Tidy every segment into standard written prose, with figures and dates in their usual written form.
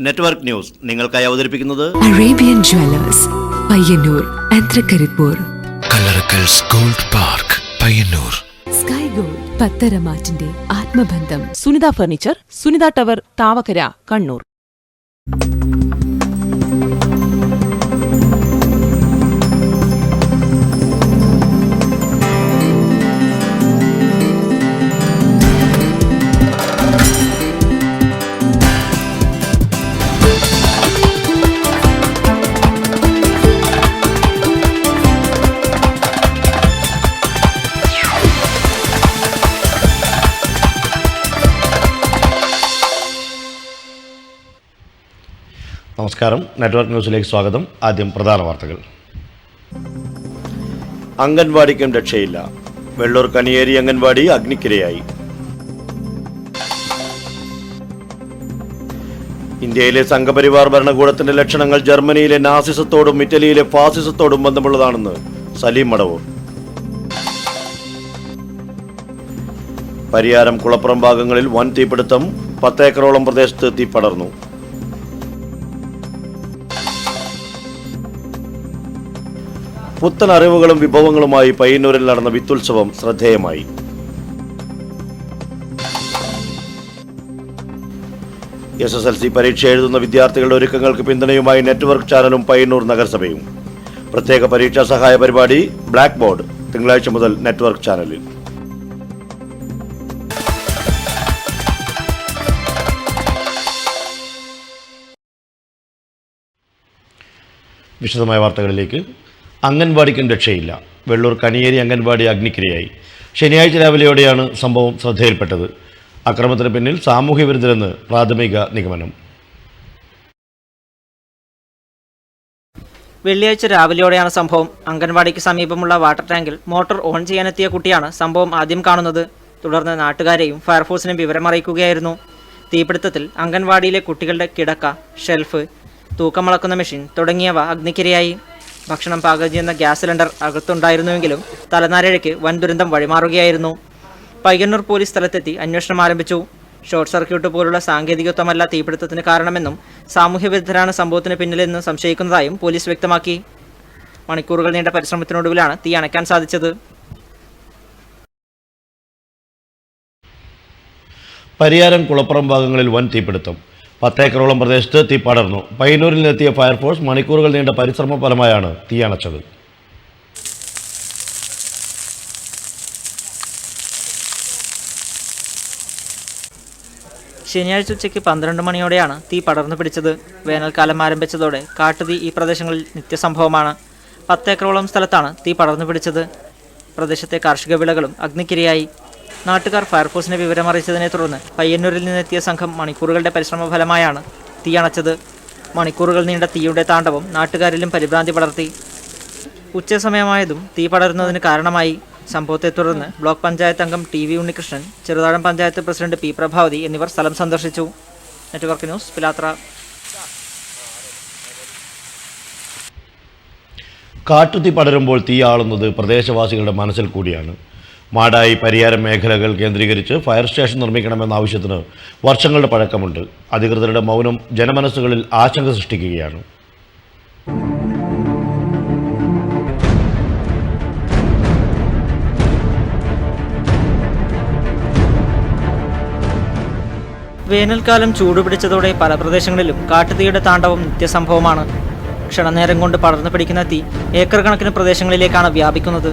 Network news നിങ്ങൾക്കായി അവതരിപ്പിക്കുന്നത് Arabian jewellers Payyanur and Trikaripur, Kallarakkals gold park Payyanur, sky gold പത്തരമാറ്റിന്റെ ആത്മബന്ധം, സുനിത ഫർണിച്ചർ, സുനിത ടവർ, താവക്കര, കണ്ണൂർ. നമസ്കാരം. നെറ്റ്വർക്ക് ന്യൂസിലേക്ക് സ്വാഗതം. ആദ്യം പ്രധാന വാർത്തകൾ. അംഗൻവാടിക്കും രക്ഷയില്ല. വെള്ളൂർ കണിയേരി അംഗൻവാടി അഗ്നിക്കിരയായി. ഇന്ത്യയിലെ സംഘപരിവാർ ഭരണകൂടത്തിന്റെ ലക്ഷണങ്ങൾ ജർമ്മനിയിലെ നാസിസത്തോടും ഇറ്റലിയിലെ ഫാസിസത്തോടും ബന്ധമുള്ളതാണെന്ന് സലീം മടവൂർ. പരിയാരം കുളപ്പുറം ഭാഗങ്ങളിൽ വൻ തീപിടുത്തം. 10 ഏക്കറോളം പ്രദേശത്ത് തീ പടർന്നു. പുത്തൻ അറിവുകളും വിഭവങ്ങളുമായി പയ്യന്നൂരിൽ നടന്ന വിത്തുത്സവം ശ്രദ്ധേയമായി. SSLC പരീക്ഷ എഴുതുന്ന വിദ്യാർത്ഥികളുടെ ഒരുക്കങ്ങൾക്ക് പിന്തുണയുമായി നെറ്റ്വർക്ക് ചാനലും പയ്യന്നൂർ നഗരസഭയും. പ്രത്യേക പരീക്ഷാ സഹായ പരിപാടി ബ്ലാക്ക് ബോർഡ് തിങ്കളാഴ്ച മുതൽ നെറ്റ്വർക്ക് ചാനലിൽ. വിശദമായ വാർത്തകളിലേക്ക്. അംഗൻവാടിക്കും രക്ഷയില്ല. വെള്ളൂർ കണിയേരി അംഗൻവാടി അഗ്നിക്കിരയായി. ശനിയാഴ്ച രാവിലെയോടെയാണ് സംഭവം ശ്രദ്ധയിൽപ്പെട്ടത്. അക്രമത്തിന് പിന്നിൽ സാമൂഹ്യ വിരുദ്ധരെന്ന് പ്രാഥമിക നിഗമനം. വെള്ളിയാഴ്ച രാവിലെയോടെയാണ് സംഭവം. അംഗൻവാടിക്ക് സമീപമുള്ള വാട്ടർ ടാങ്കിൽ മോട്ടോർ ഓൺ ചെയ്യാനെത്തിയ കുട്ടിയാണ് സംഭവം ആദ്യം കാണുന്നത്. തുടർന്ന് നാട്ടുകാരെയും ഫയർഫോഴ്സിനെയും വിവരമറിയിക്കുകയായിരുന്നു. തീപിടുത്തത്തിൽ അംഗൻവാടിയിലെ കുട്ടികളുടെ കിടക്ക, ഷെൽഫ്, തൂക്കമളക്കുന്ന മെഷീൻ തുടങ്ങിയവ അഗ്നിക്കിരയായി. ഭക്ഷണം പാകം ചെയ്യുന്ന ഗ്യാസ് സിലിണ്ടർ അകത്തുണ്ടായിരുന്നുവെങ്കിലും തലനാരിഴയ്ക്ക് വൻ ദുരന്തം വഴിമാറുകയായിരുന്നു. പയ്യന്നൂർ പോലീസ് സ്ഥലത്തെത്തി അന്വേഷണം ആരംഭിച്ചു. ഷോർട്ട് സർക്യൂട്ട് പോലുള്ള സാങ്കേതികത്വമല്ല തീപിടുത്തത്തിന് കാരണമെന്നും സാമൂഹ്യ വിരുദ്ധരാണ് സംഭവത്തിന് പിന്നിലെന്ന് സംശയിക്കുന്നതായും പോലീസ് വ്യക്തമാക്കി. മണിക്കൂറുകൾ നീണ്ട പരിശ്രമത്തിനൊടുവിലാണ് തീ അണയ്ക്കാൻ സാധിച്ചത്. പരിയാരം കുളപ്പുറം ഭാഗങ്ങളിൽ വൻ തീപിടുത്തം. 10 ഏക്കറോളം പ്രദേശത്ത് തീ പടർന്നു. പയ്യന്നൂരിൽ നിന്നെത്തിയ ഫയർഫോഴ്സ് മണിക്കൂറുകൾ നീണ്ട പരിശ്രമ ഫലമായാണ് തീ അണച്ചത്. ശനിയാഴ്ച ഉച്ചയ്ക്ക് 12 മണിയോടെയാണ് തീ പടർന്നു പിടിച്ചത്. വേനൽക്കാലം ആരംഭിച്ചതോടെ കാട്ടുതീ ഈ പ്രദേശങ്ങളിൽ നിത്യസംഭവമാണ്. 10 ഏക്കറോളം സ്ഥലത്താണ് തീ പടർന്നു പിടിച്ചത്. പ്രദേശത്തെ കാർഷിക വിളകളും അഗ്നിക്കിരയായി. നാട്ടുകാർ ഫയർഫോഴ്സിനെ വിവരമറിയിച്ചതിനെ തുടർന്ന് പയ്യന്നൂരിൽ നിന്നെത്തിയ സംഘം മണിക്കൂറുകളുടെ പരിശ്രമ ഫലമായാണ് തീ അണച്ചത്. മണിക്കൂറുകൾ നീണ്ട തീയുടെ താണ്ഡവം നാട്ടുകാരിലും പരിഭ്രാന്തി പടർത്തി. ഉച്ചസമയമായതും തീ പടരുന്നതിന് കാരണമായി. സംഭവത്തെ തുടർന്ന് ബ്ലോക്ക് പഞ്ചായത്ത് അംഗം TV Unnikrishnan, Cheruthazham panchayat president P Prabhavathi എന്നിവർ സ്ഥലം സന്ദർശിച്ചു. Network news, Pilathara. കാട്ടുതീ പടരുമ്പോൾ തീ ആളുന്നത് പ്രദേശവാസികളുടെ മനസ്സിൽ കൂടിയാണ്. മാടായി, പരിയാരം മേഖലകൾ കേന്ദ്രീകരിച്ച് ഫയർ സ്റ്റേഷൻ നിർമ്മിക്കണമെന്ന ആവശ്യത്തിന് വർഷങ്ങളുടെ പഴക്കമുണ്ട്. അധികൃതരുടെ മൗനം ജനമനസ്സുകളിൽ ആശങ്ക സൃഷ്ടിക്കുകയാണ്. വേനൽക്കാലം ചൂടുപിടിച്ചതോടെ പല പ്രദേശങ്ങളിലും കാട്ടുതീയുടെ താണ്ഡവം നിത്യസംഭവമാണ്. ക്ഷണനേരം കൊണ്ട് പടർന്നു പിടിക്കുന്ന തീ ഏക്കർ കണക്കിന് പ്രദേശങ്ങളിലേക്കാണ് വ്യാപിക്കുന്നത്.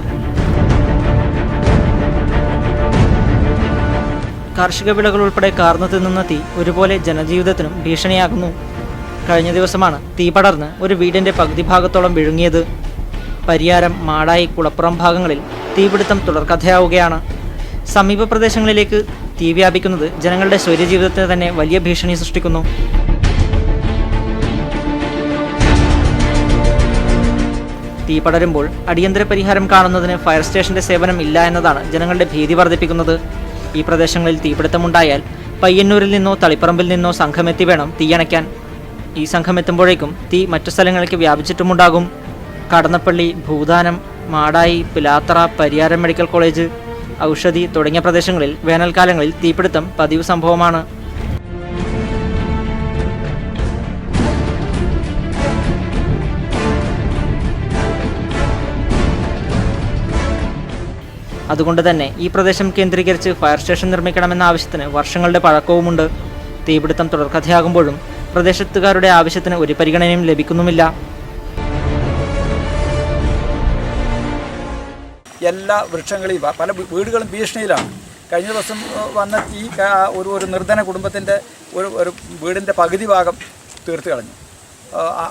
കാർഷിക വിളകൾ ഉൾപ്പെടെ കാർന്നു തിന്നുന്ന തീ ഒരുപോലെ ജനജീവിതത്തിനും ഭീഷണിയാകുന്നു. കഴിഞ്ഞ ദിവസമാണ് തീ പടർന്ന് ഒരു വീടിന്റെ പകുതി ഭാഗത്തോളം വിഴുങ്ങിയത്. പരിയാരം, മാടായി, കുളപ്പുറം ഭാഗങ്ങളിൽ തീപിടുത്തം തുടർക്കഥയാവുകയാണ്. സമീപ പ്രദേശങ്ങളിലേക്ക് തീ വ്യാപിക്കുന്നത് ജനങ്ങളുടെ സ്വൈര്യജീവിതത്തിന് തന്നെ വലിയ ഭീഷണി സൃഷ്ടിക്കുന്നു. തീ പടരുമ്പോൾ അടിയന്തര പരിഹാരം കാണുന്നതിന് ഫയർ സ്റ്റേഷന്റെ സേവനം ഇല്ല എന്നതാണ് ജനങ്ങളുടെ ഭീതി വർദ്ധിപ്പിക്കുന്നത്. ഈ പ്രദേശങ്ങളിൽ തീപിടുത്തമുണ്ടായാൽ പയ്യന്നൂരിൽ നിന്നോ തളിപ്പറമ്പിൽ നിന്നോ സംഘമെത്തി വേണം തീയണയ്ക്കാൻ. ഈ സംഘമെത്തുമ്പോഴേക്കും തീ മറ്റു സ്ഥലങ്ങളിലേക്ക് വ്യാപിച്ചിട്ടുമുണ്ടാകും. കടന്നപ്പള്ളി, ഭൂതാനം, മാടായി, പിലാത്തറ, പരിയാരം മെഡിക്കൽ കോളേജ്, ഔഷധി തുടങ്ങിയ പ്രദേശങ്ങളിൽ വേനൽക്കാലങ്ങളിൽ തീപിടുത്തം പതിവ് സംഭവമാണ്. അതുകൊണ്ട് തന്നെ ഈ പ്രദേശം കേന്ദ്രീകരിച്ച് ഫയർ സ്റ്റേഷൻ നിർമ്മിക്കണമെന്ന ആവശ്യത്തിന് വർഷങ്ങളുടെ പഴക്കവുമുണ്ട്. തീപിടുത്തം തുടർക്കഥയാകുമ്പോഴും പ്രദേശത്തുകാരുടെ ആവശ്യത്തിന് ഒരു പരിഗണനയും ലഭിക്കുന്നുമില്ല. എല്ലാ വൃക്ഷങ്ങളെയും പല വീടുകളും ഭീഷണിയിലാണ്. കഴിഞ്ഞ ദിവസം വന്ന തീ ഒരു നിർധന കുടുംബത്തിൻ്റെ ഒരു വീടിൻ്റെ പകുതി ഭാഗം തീർത്ത് കളഞ്ഞു.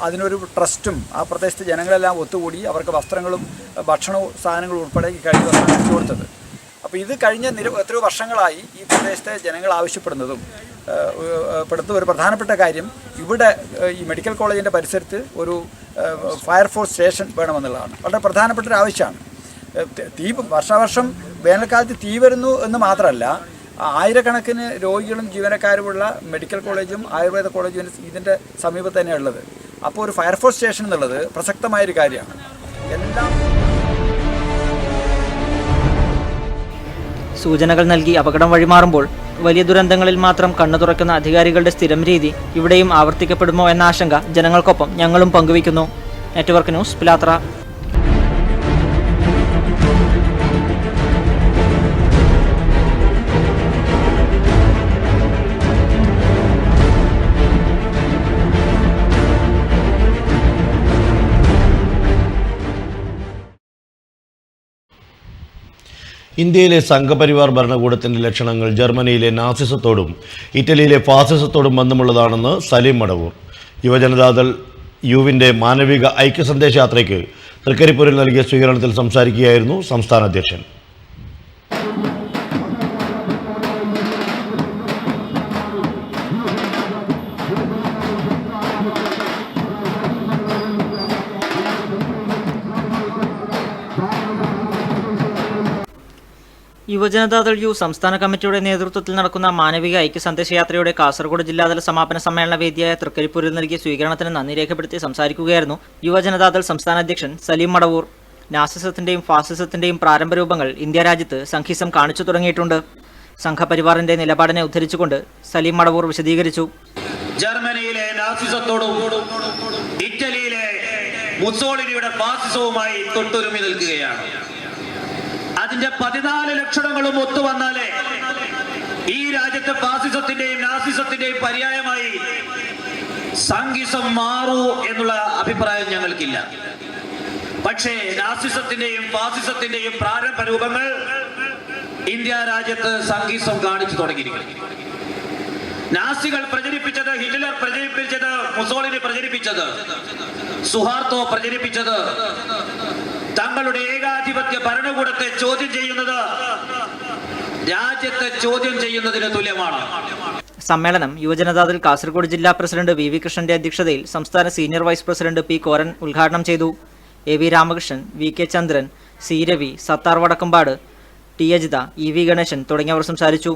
അതിനൊരു ട്രസ്റ്റും ആ പ്രദേശത്തെ ജനങ്ങളെല്ലാം ഒത്തുകൂടി അവർക്ക് വസ്ത്രങ്ങളും ഭക്ഷണവും സാധനങ്ങളും ഉൾപ്പെടെ ഈ കഴിഞ്ഞ വർഷം എത്തിച്ചു കൊടുത്തത്. അപ്പോൾ ഇത് കഴിഞ്ഞ എത്രയോ വർഷങ്ങളായി ഈ പ്രദേശത്തെ ജനങ്ങൾ ആവശ്യപ്പെടുന്നതും പെടുത്ത ഒരു പ്രധാനപ്പെട്ട കാര്യം ഇവിടെ ഈ മെഡിക്കൽ കോളേജിൻ്റെ പരിസരത്ത് ഒരു ഫയർഫോഴ്സ് സ്റ്റേഷൻ വേണമെന്നുള്ളതാണ്. വളരെ പ്രധാനപ്പെട്ട ഒരു ആവശ്യമാണ്. വർഷാവർഷം വേനൽക്കാലത്ത് തീ വരുന്നു എന്ന് മാത്രമല്ല, ആയിരക്കണക്കിന് രോഗികളും ജീവനക്കാരുമുള്ള മെഡിക്കൽ കോളേജും ആയുർവേദ കോളേജും ഇതിൻ്റെ സമീപത്ത് തന്നെയാണ് ഉള്ളത്. അപ്പോൾ ഒരു ഫയർഫോഴ്സ് സ്റ്റേഷൻ എന്നുള്ളത് പ്രസക്തമായൊരു കാര്യമാണ്. എല്ലാം സൂചനകൾ നൽകി അപകടം വഴിമാറുമ്പോൾ വലിയ ദുരന്തങ്ങളിൽ മാത്രം കണ്ണു തുറക്കുന്ന അധികാരികളുടെ സ്ഥിരം രീതി ഇവിടെയും ആവർത്തിക്കപ്പെടുമോ എന്ന ആശങ്ക ജനങ്ങൾക്കൊപ്പം ഞങ്ങളും പങ്കുവയ്ക്കുന്നു. Network news, Pilathara. ഇന്ത്യയിലെ സംഘപരിവാർ ഭരണകൂടത്തിൻ്റെ ലക്ഷണങ്ങൾ ജർമ്മനിയിലെ നാസിസത്തോടും ഇറ്റലിയിലെ ഫാസിസത്തോടും ബന്ധമുള്ളതാണെന്ന് സലീം മടവൂർ. യുവജനതാദൾ യുവിൻ്റെ മാനവിക ഐക്യസന്ദേശയാത്രയ്ക്ക് തൃക്കരിപ്പൂരിൽ നൽകിയ സ്വീകരണത്തിൽ സംസാരിക്കുകയായിരുന്നു സംസ്ഥാന അധ്യക്ഷൻ. യുവജനതാദൾ യു സംസ്ഥാന കമ്മിറ്റിയുടെ നേതൃത്വത്തിൽ നടക്കുന്ന മാനവിക ഐക്യ സന്ദേശയാത്രയുടെ കാസർഗോഡ് ജില്ലാതല സമാപന സമ്മേളന വേദിയായ തൃക്കരിപ്പൂരിൽ നൽകിയ സ്വീകരണത്തിന് നന്ദി രേഖപ്പെടുത്തി സംസാരിക്കുകയായിരുന്നു യുവജനതാദൾ സംസ്ഥാന അധ്യക്ഷൻ സലീം മടവൂർ. നാസിസത്തിന്റെയും ഫാസിസത്തിന്റെയും പ്രാരംഭ രൂപങ്ങൾ ഇന്ത്യ രാജ്യത്ത് സംഘിസം കാണിച്ചു തുടങ്ങിയിട്ടുണ്ട്. സംഘപരിവാറിന്റെ നിലപാടിനെ ഉദ്ധരിച്ചുകൊണ്ട് സലീം മടവൂർ വിശദീകരിച്ചു. ജർമ്മനിയിലെ നാസിസത്തോടും ഇറ്റലിയിലെ മുസോളിനിയുടെ ഫാസിസവുമായി തൊട്ടുരുമി നിൽക്കുകയാണ്. അതിന്റെ 14 ലക്ഷണങ്ങളും ഒത്തുവന്നാലേ ഈ രാജ്യത്തെ ഫാസിസത്തിന്റെയും നാസിസത്തിന്റെയും പര്യായമായി സംഘിസം മാറൂ എന്നുള്ള അഭിപ്രായം ഞങ്ങൾക്കില്ല. പക്ഷേ നാസിസത്തിന്റെയും ഫാസിസത്തിന്റെയും പ്രാരംഭ രൂപങ്ങൾ ഇന്ത്യ രാജ്യത്ത് സംഘിസം കാണിച്ചു തുടങ്ങിയിരിക്കുന്നു. നാസികൾ പ്രചരിപ്പിച്ചത്, ഹിറ്റ്ലർ പ്രചരിപ്പിച്ചത്, മുസോളിനി പ്രചരിപ്പിച്ചത്, സുഹാർത്തോ പ്രചരിപ്പിച്ചത് തങ്ങളുടെ ഏകാധിപത്യ ഭരണകൂടത്തെ ചോദ്യം ചെയ്യുന്നത് രാജ്യത്തെ ചോദ്യം ചെയ്യുന്നതിന് തുല്യമാണ്. സമ്മേളനം യുവജനതാദൾ കാസർഗോഡ് ജില്ലാ പ്രസിഡന്റ് വി കൃഷ്ണന്റെ അധ്യക്ഷതയിൽ സംസ്ഥാന senior vice president P Koran ഉദ്ഘാടനം ചെയ്തു. A V Ramakrishnan, V K Chandran, C Ravi, Sathar Vadakkambad, T Ajitha, E V Ganesan തുടങ്ങിയവർ സംസാരിച്ചു.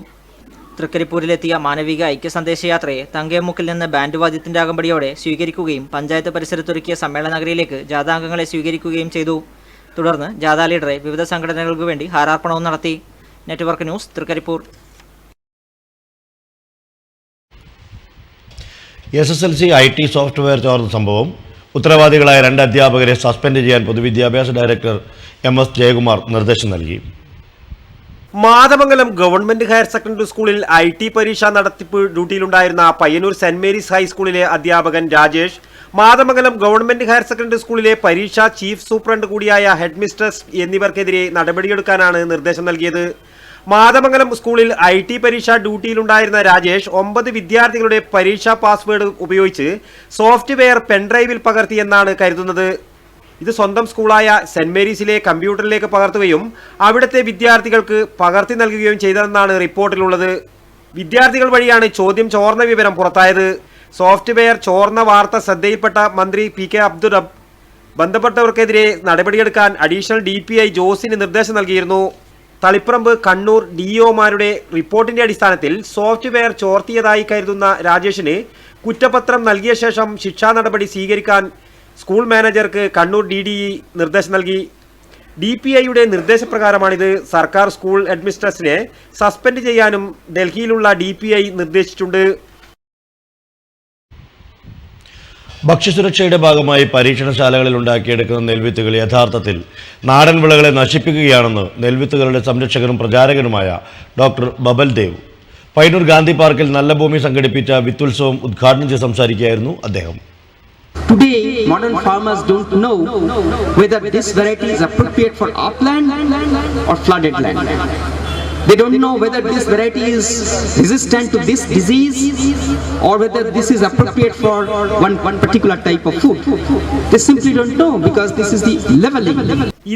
തൃക്കരിപ്പൂരിലെത്തിയ മാനവിക ഐക്യ സന്ദേശയാത്രയെ തങ്കയമുക്കിൽ നിന്ന് ബാൻഡ് വാദ്യത്തിന്റെ അകമ്പടിയോടെ സ്വീകരിക്കുകയും പഞ്ചായത്ത് പരിസരത്തൊരുക്കിയ സമ്മേളന നഗരിയിലേക്ക് ജാഥാംഗങ്ങളെ സ്വീകരിക്കുകയും ചെയ്തു. തുടർന്ന് ജാഥാ ലീഡറെ വിവിധ സംഘടനകൾക്ക് വേണ്ടി ഹാരാർപ്പണവും നടത്തി. Network news, Trikaripur. SSLC IT software ചോർന്ന സംഭവം ഉത്തരവാദികളായ 2 അധ്യാപകരെ സസ്പെൻഡ് ചെയ്യാൻ പൊതുവിദ്യാഭ്യാസ ഡയറക്ടർ MS ജയകുമാർ നിർദ്ദേശം നൽകി. മാതമംഗലം ഗവൺമെന്റ് ഹയർ സെക്കൻഡറി സ്കൂളിൽ IT പരീക്ഷാ നടത്തിപ്പ് ഡ്യൂട്ടിയിലുണ്ടായിരുന്ന പയ്യന്നൂർ സെന്റ് മേരീസ് ഹൈസ്കൂളിലെ അധ്യാപകൻ Rajesh, Mathamangalam government higher secondary സ്കൂളിലെ പരീക്ഷാ ചീഫ് സൂപ്രണ്ട് കൂടിയായ ഹെഡ് മിസ്ട്രസ് എന്നിവർക്കെതിരെ നടപടിയെടുക്കാനാണ് നിർദ്ദേശം നൽകിയത്. മാതമംഗലം സ്കൂളിൽ IT പരീക്ഷാ ഡ്യൂട്ടിയിലുണ്ടായിരുന്ന രാജേഷ് 9 വിദ്യാർത്ഥികളുടെ പരീക്ഷാ പാസ്വേഡ് ഉപയോഗിച്ച് സോഫ്റ്റ്വെയർ പെൻഡ്രൈവിൽ പകർത്തിയെന്നാണ് കരുതുന്നത്. ഇത് സ്വന്തം സ്കൂളായ സെന്റ് മേരീസിലെ കമ്പ്യൂട്ടറിലേക്ക് പകർത്തുകയും അവിടുത്തെ വിദ്യാർത്ഥികൾക്ക് പകർത്തി നൽകുകയും ചെയ്തതെന്നാണ് റിപ്പോർട്ടിലുള്ളത്. വിദ്യാർത്ഥികൾ വഴിയാണ് ചോദ്യം ചോർന്ന വിവരം പുറത്തായത്. സോഫ്റ്റ്വെയർ ചോർന്ന വാർത്ത ശ്രദ്ധയിൽപ്പെട്ട മന്ത്രി PK അബ്ദുൾ റബ്ബ് ബന്ധപ്പെട്ടവർക്കെതിരെ നടപടിയെടുക്കാൻ അഡീഷണൽ DPI ജോസിന് നിർദ്ദേശം നൽകിയിരുന്നു. തളിപ്പറമ്പ്, കണ്ണൂർ DOമാരുടെ റിപ്പോർട്ടിന്റെ അടിസ്ഥാനത്തിൽ സോഫ്റ്റ്വെയർ ചോർത്തിയതായി കരുതുന്ന രാജേഷിന് കുറ്റപത്രം നൽകിയ ശേഷം ശിക്ഷാ നടപടി സ്വീകരിക്കാൻ സ്കൂൾ മാനേജർക്ക് കണ്ണൂർ DDE നിർദ്ദേശം നൽകി. DPIയുടെ നിർദ്ദേശപ്രകാരമാണിത്. സർക്കാർ സ്കൂൾ ഹെഡ്മിസ്ട്രസിനെ സസ്പെൻഡ് ചെയ്യാനും ഡൽഹിയിലുള്ള DPI നിർദ്ദേശിച്ചിട്ടുണ്ട്. ഭക്ഷ്യസുരക്ഷയുടെ ഭാഗമായി പരീക്ഷണശാലകളിൽ ഉണ്ടാക്കിയെടുക്കുന്ന നെൽവിത്തുകൾ യഥാർത്ഥത്തിൽ നാടൻ വിളകളെ നശിപ്പിക്കുകയാണെന്ന് നെൽവിത്തുകളുടെ സംരക്ഷകനും പ്രചാരകനുമായ ഡോക്ടർ ബബൽ ദേവ് പയ്യന്നൂർ ഗാന്ധി പാർക്കിൽ നല്ല ഭൂമി സംഘടിപ്പിച്ച വിത്തുത്സവം ഉദ്ഘാടനം ചെയ്ത് സംസാരിക്കുകയായിരുന്നു അദ്ദേഹം. Today, modern farmers don't know whether this variety is appropriate for upland or flooded land. They don't know whether this variety is resistant to this disease or whether this is appropriate for one particular type of food. They simply don't know because this is the leveling.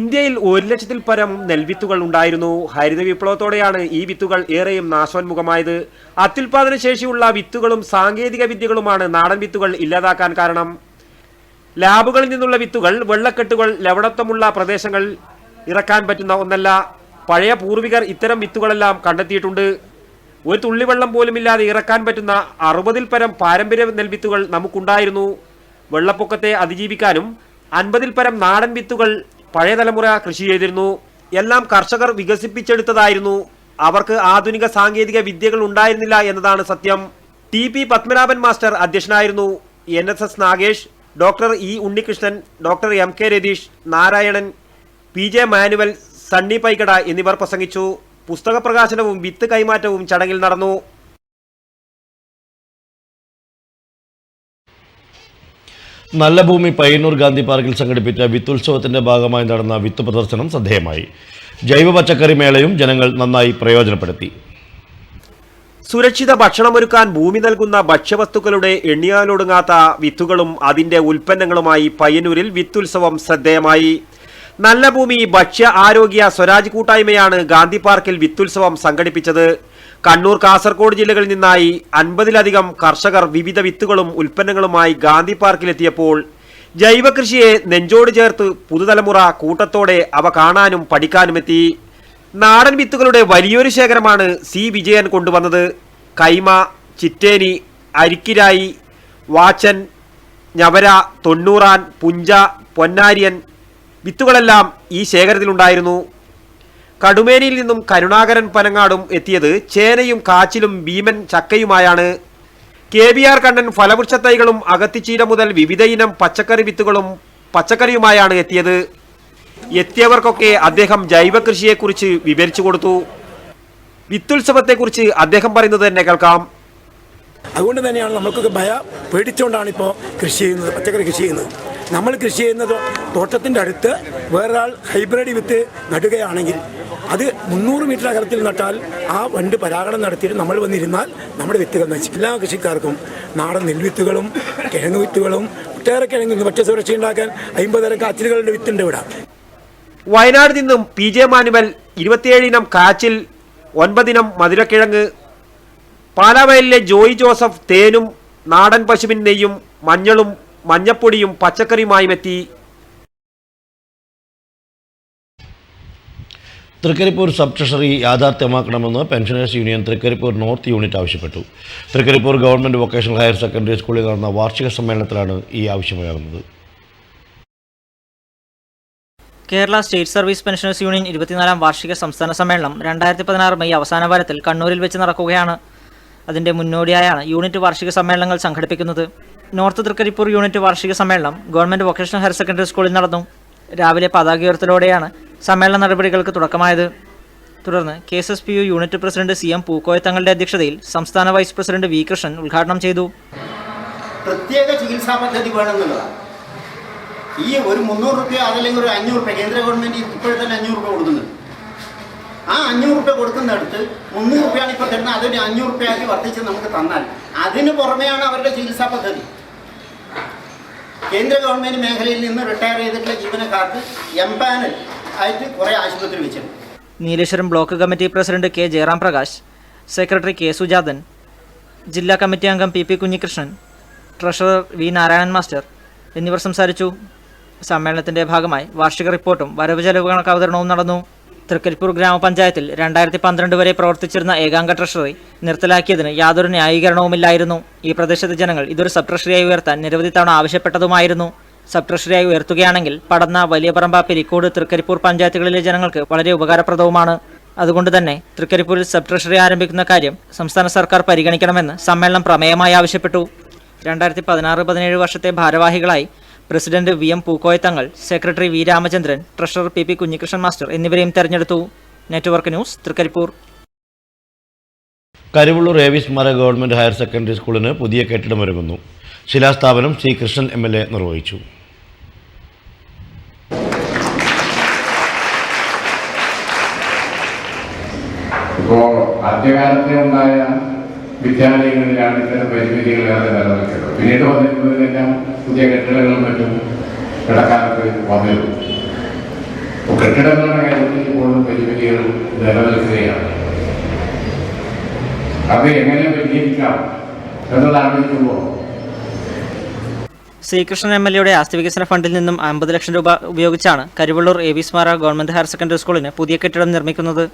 ഇന്ത്യയിൽ 1,00,000-ൽ പരം നെൽവിത്തുകൾ ഉണ്ടായിരുന്നു. ഹരിത വിപ്ലവത്തോടെയാണ് ഈ വിത്തുകൾ ഏറെയും നാശോന്മുഖമായത്. അത്യുൽപാദന ശേഷിയുള്ള വിത്തുകളും സാങ്കേതിക വിദ്യകളുമാണ് നാടൻ വിത്തുകൾ ഇല്ലാതാക്കാൻ കാരണം. ലാബുകളിൽ നിന്നുള്ള വിത്തുകൾ വെള്ളക്കെട്ടുകൾ ലവണത്വമുള്ള പ്രദേശങ്ങൾ ഇറക്കാൻ പറ്റുന്ന ഒന്നല്ല. പഴയ പൂർവികർ ഇത്തരം വിത്തുകളെല്ലാം കണ്ടെത്തിയിട്ടുണ്ട്. ഒരു തുള്ളിവെള്ളം പോലുമില്ലാതെ ഇറക്കാൻ പറ്റുന്ന 60-ൽ പരം പാരമ്പര്യ നെൽവിത്തുകൾ നമുക്കുണ്ടായിരുന്നു. വെള്ളപ്പൊക്കത്തെ അതിജീവിക്കാനും 50-ൽ പരം നാടൻ വിത്തുകൾ പഴയ തലമുറ കൃഷി ചെയ്തിരുന്നു. എല്ലാം കർഷകർ വികസിപ്പിച്ചെടുത്തതായിരുന്നു. അവർക്ക് ആധുനിക സാങ്കേതിക വിദ്യകൾ ഉണ്ടായിരുന്നില്ല എന്നതാണ് സത്യം. TP പത്മനാഭൻ മാസ്റ്റർ അധ്യക്ഷനായിരുന്നു. NSS Nagesh, doctor E Unnikrishnan, doctor MK Ratheesh, Narayanan, PJ Manuel, Sunny Paikada എന്നിവർ പ്രസംഗിച്ചു. പുസ്തക പ്രകാശനവും വിത്ത് കൈമാറ്റവും ചടങ്ങിൽ നടന്നു. നല്ല ഭൂമി പയ്യന്നൂർ ഗാന്ധി പാർക്കിൽ സംഘടിപ്പിച്ച വിത്തുത്സവത്തിന്റെ ഭാഗമായി നടന്ന വിത്ത് പ്രദർശനം ശ്രദ്ധേയമായി. ജൈവ പച്ചക്കറി മേളയും ജനങ്ങൾ നന്നായി പ്രയോജനപ്പെടുത്തി. സുരക്ഷിത ഭക്ഷണമൊരുക്കാൻ ഭൂമി നൽകുന്ന ഭക്ഷ്യവസ്തുക്കളുടെ എണ്ണിയാലൊടുങ്ങാത്ത വിത്തുകളും അതിന്റെ ഉൽപ്പന്നങ്ങളുമായി പയ്യന്നൂരിൽ വിത്തുത്സവം ശ്രദ്ധേയമായി. നല്ല ഭൂമി ഭക്ഷ്യ ആരോഗ്യ സ്വരാജ് കൂട്ടായ്മയാണ് ഗാന്ധി പാർക്കിൽ വിത്തുത്സവം സംഘടിപ്പിച്ചത്. കണ്ണൂർ, കാസർഗോഡ് ജില്ലകളിൽ നിന്നായി 50-ലധികം കർഷകർ വിവിധ വിത്തുകളും ഉൽപ്പന്നങ്ങളുമായി ഗാന്ധി പാർക്കിലെത്തിയപ്പോൾ ജൈവ കൃഷിയെ നെഞ്ചോട് ചേർത്ത് പുതുതലമുറ കൂട്ടത്തോടെ അവ കാണാനും പഠിക്കാനുമെത്തി. നാടൻ വിത്തുകളുടെ വലിയൊരു ശേഖരമാണ് C വിജയൻ കൊണ്ടുവന്നത്. കൈമ, ചിറ്റേനി, അരിക്കിരായി, വാച്ചൻ, ഞവര, തൊണ്ണൂറാൻ, പുഞ്ച, പൊന്നാരിയൻ വിത്തുകളെല്ലാം ഈ ശേഖരത്തിലുണ്ടായിരുന്നു. കടുമേനിയിൽ നിന്നും കരുണാകരൻ പനങ്ങാടും എത്തിയത് ചേനയും കാച്ചിലും ഭീമൻ ചക്കയുമായാണ്. KBR കണ്ണൻ ഫലവൃക്ഷത്തൈകളും അകത്തിച്ചീര മുതൽ വിവിധ ഇനം പച്ചക്കറി വിത്തുകളും പച്ചക്കറിയുമായാണ് എത്തിയത്. എത്തിയവർക്കൊക്കെ അദ്ദേഹം ജൈവ കൃഷിയെക്കുറിച്ച് വിവരിച്ചു കൊടുത്തു. വിത്തുത്സവത്തെക്കുറിച്ച് അദ്ദേഹം പറയുന്നത് തന്നെ കേൾക്കാം. അതുകൊണ്ട് തന്നെയാണ് നമ്മൾക്കൊക്കെ പേടിച്ചുകൊണ്ടാണ് ഇപ്പോൾ കൃഷി ചെയ്യുന്നത്, പച്ചക്കറി കൃഷി ചെയ്യുന്നത്. നമ്മൾ കൃഷി ചെയ്യുന്നത് തോട്ടത്തിൻ്റെ അടുത്ത് വേറൊരാൾ ഹൈബ്രിഡ് വിത്ത് നടുകയാണെങ്കിൽ അത് 300 മീറ്റർ അകലത്തിൽ നട്ടാൽ ആ വണ്ട് പരാഗണം നടത്തിയിട്ട് നമ്മൾ വന്നിരുന്നാൽ നമ്മുടെ വിത്തുകൾ നശിക്കും. എല്ലാ കൃഷിക്കാർക്കും നാടൻ നെൽവിത്തുകളും കിഴങ്ങ് വിത്തുകളും ഒട്ടേറെ കിഴങ്ങ് ഭക്ഷ്യസുരക്ഷ ഉണ്ടാക്കാൻ 50 തരം കാച്ചിലുകളുടെ വിത്തുണ്ട് ഇവിടെ. വയനാട് നിന്നും PJ മാനുവൽ 27 ഇനം കാച്ചിൽ, 9 ഇനം മധുരക്കിഴങ്ങ്. പാലാവയലിലെ ജോയി ജോസഫ് തേനും നാടൻ പശുവിൻ നെയ്യും മഞ്ഞളും മഞ്ഞപ്പൊടിയും പച്ചക്കറിയുമായും എത്തി. തൃക്കരിപ്പൂർ സബ് ട്രഷറി യാഥാർത്ഥ്യമാക്കണമെന്ന് pensioners union Trikaripur north unit ആവശ്യപ്പെട്ടു. Trikaripur government vocational higher secondary സ്കൂളിൽ നടന്ന വാർഷിക സമ്മേളനത്തിലാണ് ഈ ആവശ്യമുയർന്നത്. Kerala state service pensioners union 24ാം വാർഷിക സംസ്ഥാന സമ്മേളനം 2016 മെയ് അവസാന വാരത്തിൽ കണ്ണൂരിൽ വെച്ച് നടക്കുകയാണ്. അതിൻ്റെ മുന്നോടിയായാണ് യൂണിറ്റ് വാർഷിക സമ്മേളനങ്ങൾ സംഘടിപ്പിക്കുന്നത്. നോർത്ത് തൃക്കരിപ്പൂർ യൂണിറ്റ് വാർഷിക സമ്മേളനം ഗവൺമെൻറ് വൊക്കേഷണൽ ഹയർ സെക്കൻഡറി സ്കൂളിൽ നടന്നു. രാവിലെ പതാക ഉയർത്തലോടെയാണ് സമ്മേളന നടപടികൾക്ക് തുടക്കമായത്. തുടർന്ന് KSSPU unit president CM Pookoya തങ്ങളുടെ അധ്യക്ഷതയിൽ സംസ്ഥാന വൈസ് പ്രസിഡന്റ് V കൃഷ്ണൻ ഉദ്ഘാടനം ചെയ്തു. പ്രത്യേക ചികിത്സാ പദ്ധതി വേണമെന്നുള്ളതാണ്. ഈ ഒരു 300 രൂപ അതല്ലെങ്കിൽ ഒരു 500 രൂപ കേന്ദ്ര ഗവൺമെൻറ് ഇപ്പോഴത്തെ 500 രൂപ കൊടുക്കുന്നുണ്ട്. ആ 500 രൂപ കൊടുക്കുന്നിടത്ത് 300 രൂപയാണ് ഇപ്പോൾ തരുന്നത്. അതൊരു 500 രൂപയാക്കി വർദ്ധിച്ച് നമുക്ക് തന്നാൽ അതിന് പുറമെയാണ് അവരുടെ ചികിത്സാ പദ്ധതി. കേന്ദ്ര ഗവൺമെൻറ് മേഖലയിൽ നിന്ന് റിട്ടയർ ചെയ്തിട്ടുള്ള ജീവനക്കാർക്ക് എംപാനൽ ആയിട്ട് കുറേ ആശുപത്രി വെച്ചിട്ടുണ്ട്. Nileshwaram block committee president K Jayaram Prakash, secretary K Sujathan, ജില്ലാ കമ്മിറ്റി അംഗം PP Kunhikrishnan, treasurer V Narayanan master എന്നിവർ സംസാരിച്ചു. സമ്മേളനത്തിന്റെ ഭാഗമായി വാർഷിക റിപ്പോർട്ടും വരവ് ചെലവ് കണക്ക് അവതരണവും നടന്നു. തൃക്കരിപ്പൂർ ഗ്രാമപഞ്ചായത്തിൽ 2012 വരെ പ്രവർത്തിച്ചിരുന്ന ഏകാംഗ ട്രഷറി നിർത്തലാക്കിയതിന് യാതൊരു ന്യായീകരണവുമില്ലായിരുന്നു. ഈ പ്രദേശത്തെ ജനങ്ങൾ ഇതൊരു സബ് ട്രഷറിയായി ഉയർത്താൻ നിരവധി തവണ ആവശ്യപ്പെട്ടതുമായിരുന്നു. സബ് ട്രഷറിയായി ഉയർത്തുകയാണെങ്കിൽ പടന്ന, വലിയപറമ്പ, പെരിക്കോട്, തൃക്കരിപ്പൂർ പഞ്ചായത്തുകളിലെ ജനങ്ങൾക്ക് വളരെ ഉപകാരപ്രദവുമാണ്. അതുകൊണ്ട് തന്നെ തൃക്കരിപ്പൂരിൽ സബ് ട്രഷറി ആരംഭിക്കുന്ന കാര്യം സംസ്ഥാന സർക്കാർ പരിഗണിക്കണമെന്ന് സമ്മേളനം പ്രമേയമായി ആവശ്യപ്പെട്ടു. 2016-17 വർഷത്തെ ഭാരവാഹികളായി president VM Pookoya Thangal, secretary V Ramachandran, treasurer PP Kunhikrishnan master എന്നിവരെയും തെരഞ്ഞെടുത്തു. Network news, Trikaripur. Karivellur AV സ്മാരക ഗവൺമെന്റ് ഹയർ സെക്കൻഡറി സ്കൂളിന് പുതിയ കെട്ടിടമൊരുങ്ങുന്നു. ശിലാസ്ഥാപനം C കൃഷ്ണൻ MLA നിർവഹിച്ചു. ഇപ്പോൾ ആദ്യകാലത്തെ ഉണ്ടായ വിദ്യാലയങ്ങളിലാണ് ഇത്തരം പരിമിതികൾ ഏറെ നിലനിൽക്കുന്നത്. പിന്നീട് വന്നിരുന്നതിനെല്ലാം പുതിയ കെട്ടിടങ്ങളും മറ്റും ഇടക്കാലത്ത് വന്നിരുന്നു. കെട്ടിടങ്ങളുടെ കാര്യത്തിൽ ഇപ്പോഴും പരിമിതികൾ നിലനിൽക്കുകയാണ്. അത് എങ്ങനെ പരിഹരിക്കാം എന്നതാലോചിക്കുമ്പോൾ C കൃഷ്ണൻ MLAയുടെ ആസ്തി വികസന ഫണ്ടിൽ നിന്നും 50 ലക്ഷം രൂപ ഉപയോഗിച്ചാണ് കരിവള്ളൂർ AV സ്മാരക ഗവൺമെന്റ് ഹയർ സെക്കൻഡറി സ്കൂളിന് പുതിയ കെട്ടിടം നിർമ്മിക്കുന്നത്.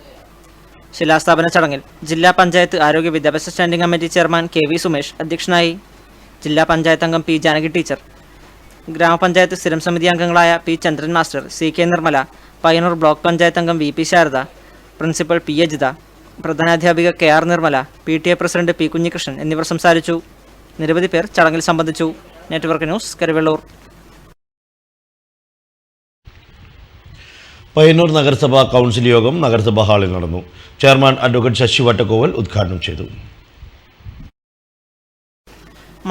ശിലാസ്ഥാപന ചടങ്ങിൽ ജില്ലാ പഞ്ചായത്ത് ആരോഗ്യ വിദ്യാഭ്യാസ standing committee chairman KV Sumesh അധ്യക്ഷനായി. ജില്ലാ പഞ്ചായത്ത് അംഗം P ജാനകി ടീച്ചർ, ഗ്രാമപഞ്ചായത്ത് സ്ഥിരം സമിതി അംഗങ്ങളായ P Chandran master, CK Nirmala, Payyanur block panchayat അംഗം VP Sharada, principal P Ajitha, പ്രധാനാധ്യാപിക KR Nirmala, PTA president P Kunhikrishnan എന്നിവർ സംസാരിച്ചു. നിരവധി പേർ ചടങ്ങിൽ സംബന്ധിച്ചു. Network news, Karivellur. പയ്യന്നൂർ നഗരസഭാ കൗൺസിൽ യോഗം നഗരസഭാ ഹാളിൽ നടന്നു. ചെയർമാൻ അഡ്വക്കേറ്റ് ശശി വട്ടക്കോവൽ ഉദ്ഘാടനം ചെയ്തു.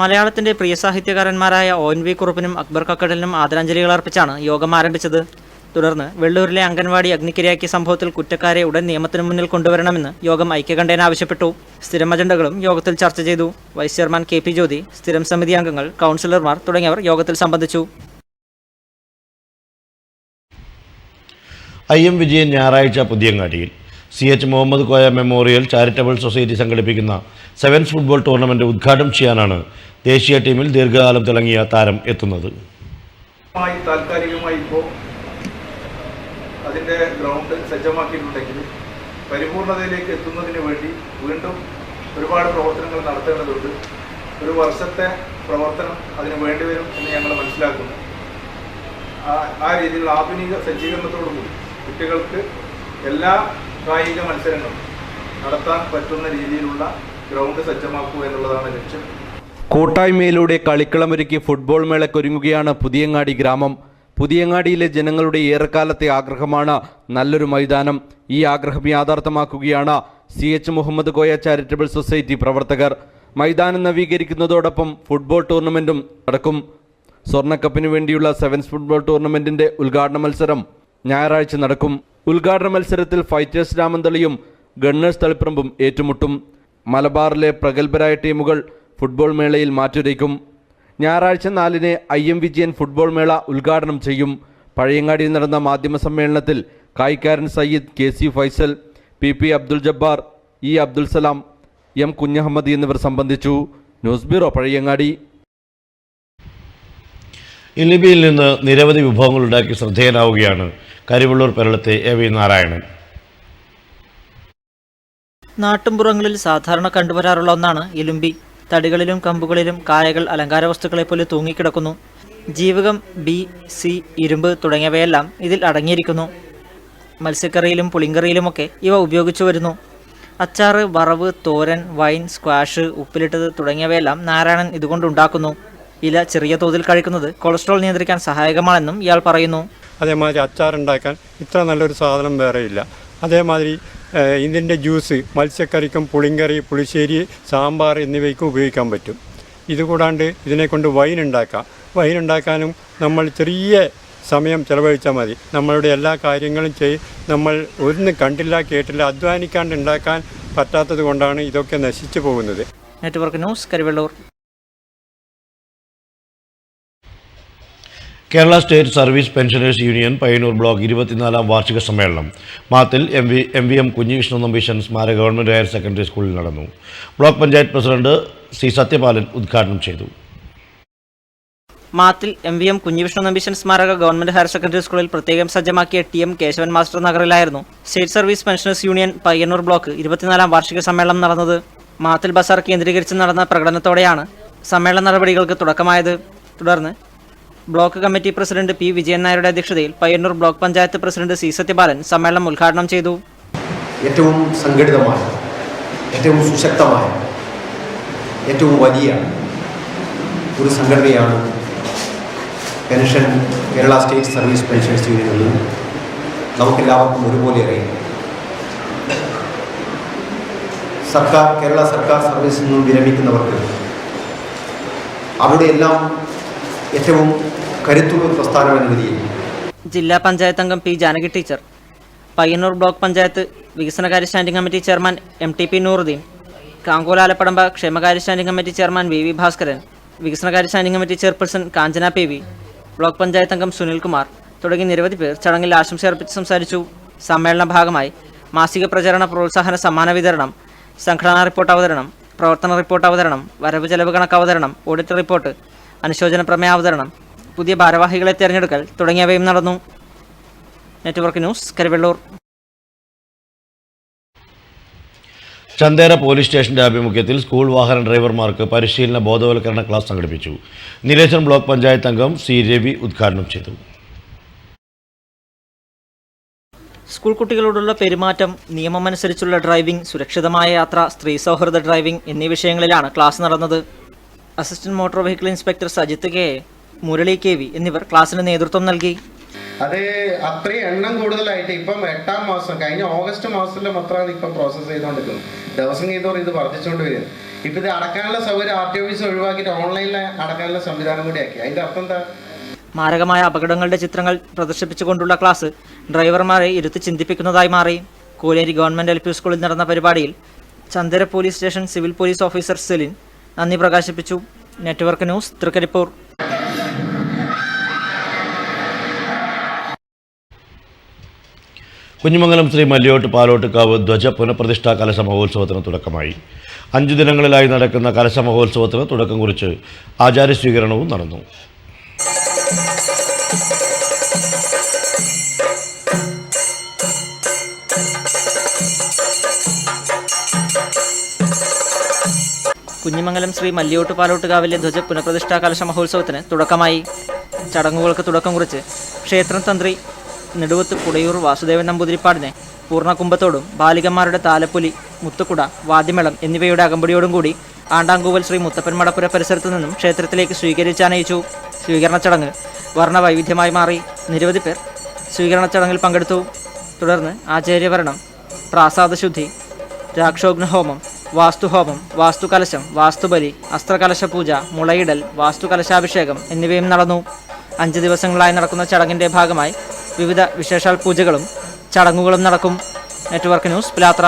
മലയാളത്തിന്റെ പ്രിയ സാഹിത്യകാരന്മാരായ ONV കുറുപ്പിനും അക്ബർ കക്കടലിനും ആദരാഞ്ജലികൾ അർപ്പിച്ചാണ് യോഗം ആരംഭിച്ചത്. തുടർന്ന് വെള്ളൂരിലെ അംഗൻവാടി അഗ്നിക്കിരയാക്കിയ സംഭവത്തിൽ കുറ്റക്കാരെ ഉടൻ നിയമത്തിന് മുന്നിൽ കൊണ്ടുവരണമെന്ന് യോഗം ഐക്യകണ്ഠേന ആവശ്യപ്പെട്ടു. സ്ഥിരം അജണ്ടകളും യോഗത്തിൽ ചർച്ച ചെയ്തു. വൈസ് ചെയർമാൻ KP ജ്യോതി, സ്ഥിരം സമിതി അംഗങ്ങൾ, കൗൺസിലർമാർ തുടങ്ങിയവർ യോഗത്തിൽ സംബന്ധിച്ചു. IM വിജയൻ ഞായറാഴ്ച പുതിയങ്ങാടിയിൽ. CH Muhammad Koya memorial charitable society സംഘടിപ്പിക്കുന്ന സെവൻസ് ഫുട്ബോൾ ടൂർണമെന്റ് ഉദ്ഘാടനം ചെയ്യാനാണ് ദേശീയ ടീമിൽ ദീർഘകാലം തിളങ്ങിയ താരം എത്തുന്നത്. താൽക്കാലികമായി ഇപ്പോൾ അതിൻ്റെ ഗ്രൗണ്ട് സജ്ജമാക്കിയിട്ടുണ്ടെങ്കിൽ പരിപൂർണതയിലേക്ക് എത്തുന്നതിന് വേണ്ടി വീണ്ടും ഒരുപാട് പ്രവർത്തനങ്ങൾ നടത്തേണ്ടതുണ്ട്. ഒരു വർഷത്തെ പ്രവർത്തനം അതിന് വേണ്ടിവരും എന്ന് ഞങ്ങൾ മനസ്സിലാക്കുന്നു. ആ രീതിയിലുള്ള ആധുനിക സജ്ജീകരണത്തോടുകൂടി കുട്ടികൾക്ക് എല്ലാ കായിക മത്സരങ്ങളും നടത്താൻ പറ്റുന്ന രീതിയിലുള്ള ഗ്രൗണ്ട് സജ്ജമാക്കുക എന്നുള്ളതാണ് ലക്ഷ്യം. കൂട്ടായ്മയിലൂടെ കളിക്കളമൊരുക്കി ഫുട്ബോൾ മേളയ്ക്കൊരുങ്ങുകയാണ് പുതിയങ്ങാടി ഗ്രാമം. പുതിയങ്ങാടിയിലെ ജനങ്ങളുടെ ഏറെക്കാലത്തെ ആഗ്രഹമാണ് നല്ലൊരു മൈതാനം. ഈ ആഗ്രഹം യാഥാർത്ഥ്യമാക്കുകയാണ് CH Muhammad Koya charitable society പ്രവർത്തകർ. മൈതാനം നവീകരിക്കുന്നതോടൊപ്പം ഫുട്ബോൾ ടൂർണമെൻറ്റും നടക്കും. സ്വർണ്ണക്കപ്പിന് വേണ്ടിയുള്ള സെവൻസ് ഫുട്ബോൾ ടൂർണമെൻറ്റിൻ്റെ ഉദ്ഘാടന മത്സരം ഞായറാഴ്ച നടക്കും. ഉദ്ഘാടന മത്സരത്തിൽ ഫൈറ്റേഴ്സ് രാമന്തളിയും ഗണ്ണേഴ്സ് തളിപ്പറമ്പും ഏറ്റുമുട്ടും. മലബാറിലെ പ്രഗത്ഭരായ ടീമുകൾ ഫുട്ബോൾ മേളയിൽ മാറ്റുരയ്ക്കും. ഞായറാഴ്ച 4-ന് IM വിജയൻ ഫുട്ബോൾ മേള ഉദ്ഘാടനം ചെയ്യും. പഴയങ്ങാടിയിൽ നടന്ന മാധ്യമ സമ്മേളനത്തിൽ കായിക്കാരൻ Sayyid KC Faisal, PP Abdul Jabbar, E Abdul Salam, M Kunjahammed എന്നിവർ സംബന്ധിച്ചു. News bureau, Pazhayangadi. ഇലിബിയിൽ നിന്ന് നിരവധി വിഭവങ്ങൾ ഉണ്ടാക്കി ശ്രദ്ധേയനാവുകയാണ് കരിവള്ളൂർ പെരളത്തെ AV നാരായണൻ. നാട്ടുംപുറങ്ങളിൽ സാധാരണ കണ്ടുവരാറുള്ള ഒന്നാണ് ഇലുമ്പി. തടികളിലും കമ്പുകളിലും കായകൾ അലങ്കാര വസ്തുക്കളെ പോലെ തൂങ്ങിക്കിടക്കുന്നു. ജീവകം B, C, ഇരുമ്പ് തുടങ്ങിയവയെല്ലാം ഇതിൽ അടങ്ങിയിരിക്കുന്നു. മത്സ്യക്കറിയിലും പുളിങ്കറിയിലുമൊക്കെ ഇവ ഉപയോഗിച്ചു വരുന്നു. അച്ചാറ്, വറവ്, തോരൻ, വൈൻ, സ്ക്വാഷ്, ഉപ്പിലിട്ടത് തുടങ്ങിയവയെല്ലാം നാരായണൻ ഇതുകൊണ്ടുണ്ടാക്കുന്നു. ഇല ചെറിയ തോതിൽ കഴിക്കുന്നത് കൊളസ്ട്രോൾ നിയന്ത്രിക്കാൻ സഹായകമാണെന്നും ഇയാൾ പറയുന്നു. അതേമാതിരി അച്ചാറുണ്ടാക്കാൻ ഇത്ര നല്ലൊരു സാധനം വേറെയില്ല. അതേമാതിരി ഇതിൻ്റെ ജ്യൂസ് മത്സ്യക്കറിക്കും പുളിങ്കറി, പുളിശ്ശേരി, സാമ്പാർ എന്നിവയ്ക്കും ഉപയോഗിക്കാൻ പറ്റും. ഇതുകൂടാണ്ട് ഇതിനെക്കൊണ്ട് വൈൻ ഉണ്ടാക്കാം. വൈൻ ഉണ്ടാക്കാനും നമ്മൾ ചെറിയ സമയം ചിലവഴിച്ചാൽ മതി. നമ്മളുടെ എല്ലാ കാര്യങ്ങളും നമ്മൾ ഒന്നും കണ്ടില്ല കേട്ടില്ല അധ്വാനിക്കാണ്ട് ഉണ്ടാക്കാൻ പറ്റാത്തത് കൊണ്ടാണ് ഇതൊക്കെ നശിച്ചു പോകുന്നത്. Network news, Karivellur. Kerala state service pensioners union Payyanur block 24-ാം വാർഷിക സമ്മേളനം മാത്തിൽ MVM കുഞ്ഞിവിഷ്ണു നമ്പീശൻ സ്മാരക ഗവൺമെൻറ് ഹയർ സെക്കൻഡറി സ്കൂളിൽ നടന്നു. Block panchayat president C Sathyapalan ഉദ്ഘാടനം ചെയ്തു. മാത്തിൽ MVM കുഞ്ഞിവിഷ്ണു നമ്പീശൻ സ്മാരക ഗവൺമെന്റ് ഹയർ സെക്കൻഡറി സ്കൂളിൽ പ്രത്യേകം സജ്ജമാക്കിയ TM കേശവൻ മാസ്റ്റർ നഗറിലായിരുന്നു state service pensioners union Payyanur block 24-ാം വാർഷിക സമ്മേളനം നടന്നത്. മാത്തിൽ ബസാർ കേന്ദ്രീകരിച്ച് നടന്ന പ്രകടനത്തോടെയാണ് സമ്മേളന നടപടികൾക്ക് തുടക്കമായത്. തുടർന്ന് block committee president P Vijayan നായരുടെ അധ്യക്ഷതയിൽ Payyanur block panchayat president C Sathyapalan സമ്മേളനം ഉദ്ഘാടനം ചെയ്തു. ഏറ്റവും സംഘടിതമായ, ഏറ്റവും സുശക്തമായ, ഏറ്റവും വലിയ ഒരു സംഘടനയാണ് pension Kerala state service pensions union എന്നത് നമുക്കെല്ലാവർക്കും ഒരുപോലെ അറിയാം. കേരള സർക്കാർ സർവീസിൽ നിന്നും വിരമിക്കുന്നവർക്ക് അവിടെ എല്ലാം ഏറ്റവും കരുത്തുള്ള പ്രസ്ഥാനം എന്ന നിലയിൽ ജില്ലാ പഞ്ചായത്ത് അംഗം P Janaki teacher, Payyanur block panchayat വികസനകാര്യ standing committee chairman MTP Nooruddin, Kankol Alappadamba ക്ഷേമകാര്യ standing committee chairman VV Bhaskaran, വികസനകാര്യ standing committee chairperson Kanchana PV, block panchayat അംഗം സുനിൽകുമാർ തുടങ്ങി നിരവധി പേർ ചടങ്ങിൽ ആശംസയർപ്പിച്ച് സംസാരിച്ചു. സമ്മേളന ഭാഗമായി മാസിക പ്രചരണ പ്രോത്സാഹന സമ്മാന വിതരണം, സംഘടനാ റിപ്പോർട്ട് അവതരണം, പ്രവർത്തന റിപ്പോർട്ട് അവതരണം, വരവ് ചെലവ് കണക്ക് അവതരണം, ഓഡിറ്റ് റിപ്പോർട്ട്, അനുശോചന പ്രമേയ അവതരണം, പുതിയ ഭാരവാഹികളെ തിരഞ്ഞെടുക്കൽ തുടങ്ങിയവയും നടന്നു. Network news, Karivellur. Chandera police സ്റ്റേഷന്റെ ആഭിമുഖ്യത്തിൽ സ്കൂൾ വാഹന ഡ്രൈവർമാർക്ക് പരിശീലന ബോധവൽക്കരണ ക്ലാസ് സംഘടിപ്പിച്ചു. നീലേശ്വരം ബ്ലോക്ക് പഞ്ചായത്ത് അംഗം C രവി ഉദ്ഘാടനം ചെയ്തു. സ്കൂൾ കുട്ടികളോടുള്ള പെരുമാറ്റം, നിയമമനുസരിച്ചുള്ള ഡ്രൈവിംഗ്, സുരക്ഷിതമായ യാത്ര, സ്ത്രീ സൗഹൃദ ഡ്രൈവിംഗ് എന്നീ വിഷയങ്ങളിലാണ് ക്ലാസ് നടന്നത്. Assistant motor vehicle inspector Sajith KA, Murali KV എന്നിവർ ക്ലാസ്സിന് നേതൃത്വം നൽകി. അത് അത്രയും എണ്ണം കൂടുതലായിട്ട് ഇപ്പം 8-ാം മാസം കഴിഞ്ഞ ഓഗസ്റ്റ് മാസത്തിലെ മാത്രമാണ് ഇപ്പം പ്രോസസ്സ് ചെയ്തുകൊണ്ടിരിക്കുന്നത്. ദിവസം ചെയ്തോറും ഇത് വർദ്ധിച്ചുകൊണ്ട് വരും. ഇപ്പം ഇത് അടക്കാനുള്ള സൗകര്യം RTO ഓഫീസ് ഒഴിവാക്കിയിട്ട് ഓൺലൈനിൽ അടക്കാനുള്ള സംവിധാനം കൂടിയാക്കി. അതിൻ്റെ അർത്ഥം എന്താ? മാരകമായ അപകടങ്ങളുടെ ചിത്രങ്ങൾ പ്രദർശിപ്പിച്ചുകൊണ്ടുള്ള ക്ലാസ് ഡ്രൈവർമാരെ ഇരുത്തി ചിന്തിപ്പിക്കുന്നതായി മാറി. കോലേരി ഗവൺമെന്റ് LP സ്കൂളിൽ നടന്ന പരിപാടിയിൽ Chandera police station civil police officer Celine നന്ദി പ്രകാശിപ്പിച്ചു. Network news, Trikaripur. കുഞ്ഞിമംഗലം ശ്രീ മല്ലിയോട്ട് പാലോട്ടുകാവ് ധ്വജ പുനഃപ്രതിഷ്ഠാ കലശ മഹോത്സവത്തിന് തുടക്കമായി. 5 ദിനങ്ങളിലായി നടക്കുന്ന കലശ മഹോത്സവത്തിന് തുടക്കം കുറിച്ച് ആചാര്യ സ്വീകരണവും നടന്നു. കുഞ്ഞിമംഗലം ശ്രീ മല്ലിയോട്ട് പാലോട്ടുകാവിലെ ധ്വജ പുനഃപ്രതിഷ്ഠാ കലശ മഹോത്സവത്തിന് തുടക്കമായി. ചടങ്ങുകൾക്ക് തുടക്കം കുറിച്ച് ക്ഷേത്രം തന്ത്രി നെടുവത്ത് കുടയൂർ വാസുദേവൻ നമ്പൂതിരിപ്പാടിനെ പൂർണ്ണകുംഭത്തോടും ബാലികന്മാരുടെ താലപ്പൊലി, മുത്തുക്കുട, വാദ്യമേളം എന്നിവയുടെ അകമ്പടിയോടും കൂടി ആണ്ടാങ്കൂവൽ ശ്രീ മുത്തപ്പൻ മടപ്പുര പരിസരത്തു നിന്നും ക്ഷേത്രത്തിലേക്ക് സ്വീകരിച്ചാനയിച്ചു. സ്വീകരണ ചടങ്ങ് വർണ്ണവൈവിധ്യമായി മാറി. നിരവധി പേർ സ്വീകരണ ചടങ്ങിൽ പങ്കെടുത്തു. തുടർന്ന് ആചാര്യവരണം, പ്രാസാദശുദ്ധി, രാക്ഷോഗ്നഹോമം, വാസ്തുഹോമം, വാസ്തുകലശം, വാസ്തുബലി, അസ്ത്രകലശ പൂജ, മുളയിടൽ, വാസ്തുകലശാഭിഷേകം എന്നിവയും നടന്നു. 5 ദിവസങ്ങളായി നടക്കുന്ന ചടങ്ങിന്റെ ഭാഗമായി വിവിധ വിശേഷാൽ പൂജകളും ചടങ്ങുകളും നടക്കും. Network news, Pilathara.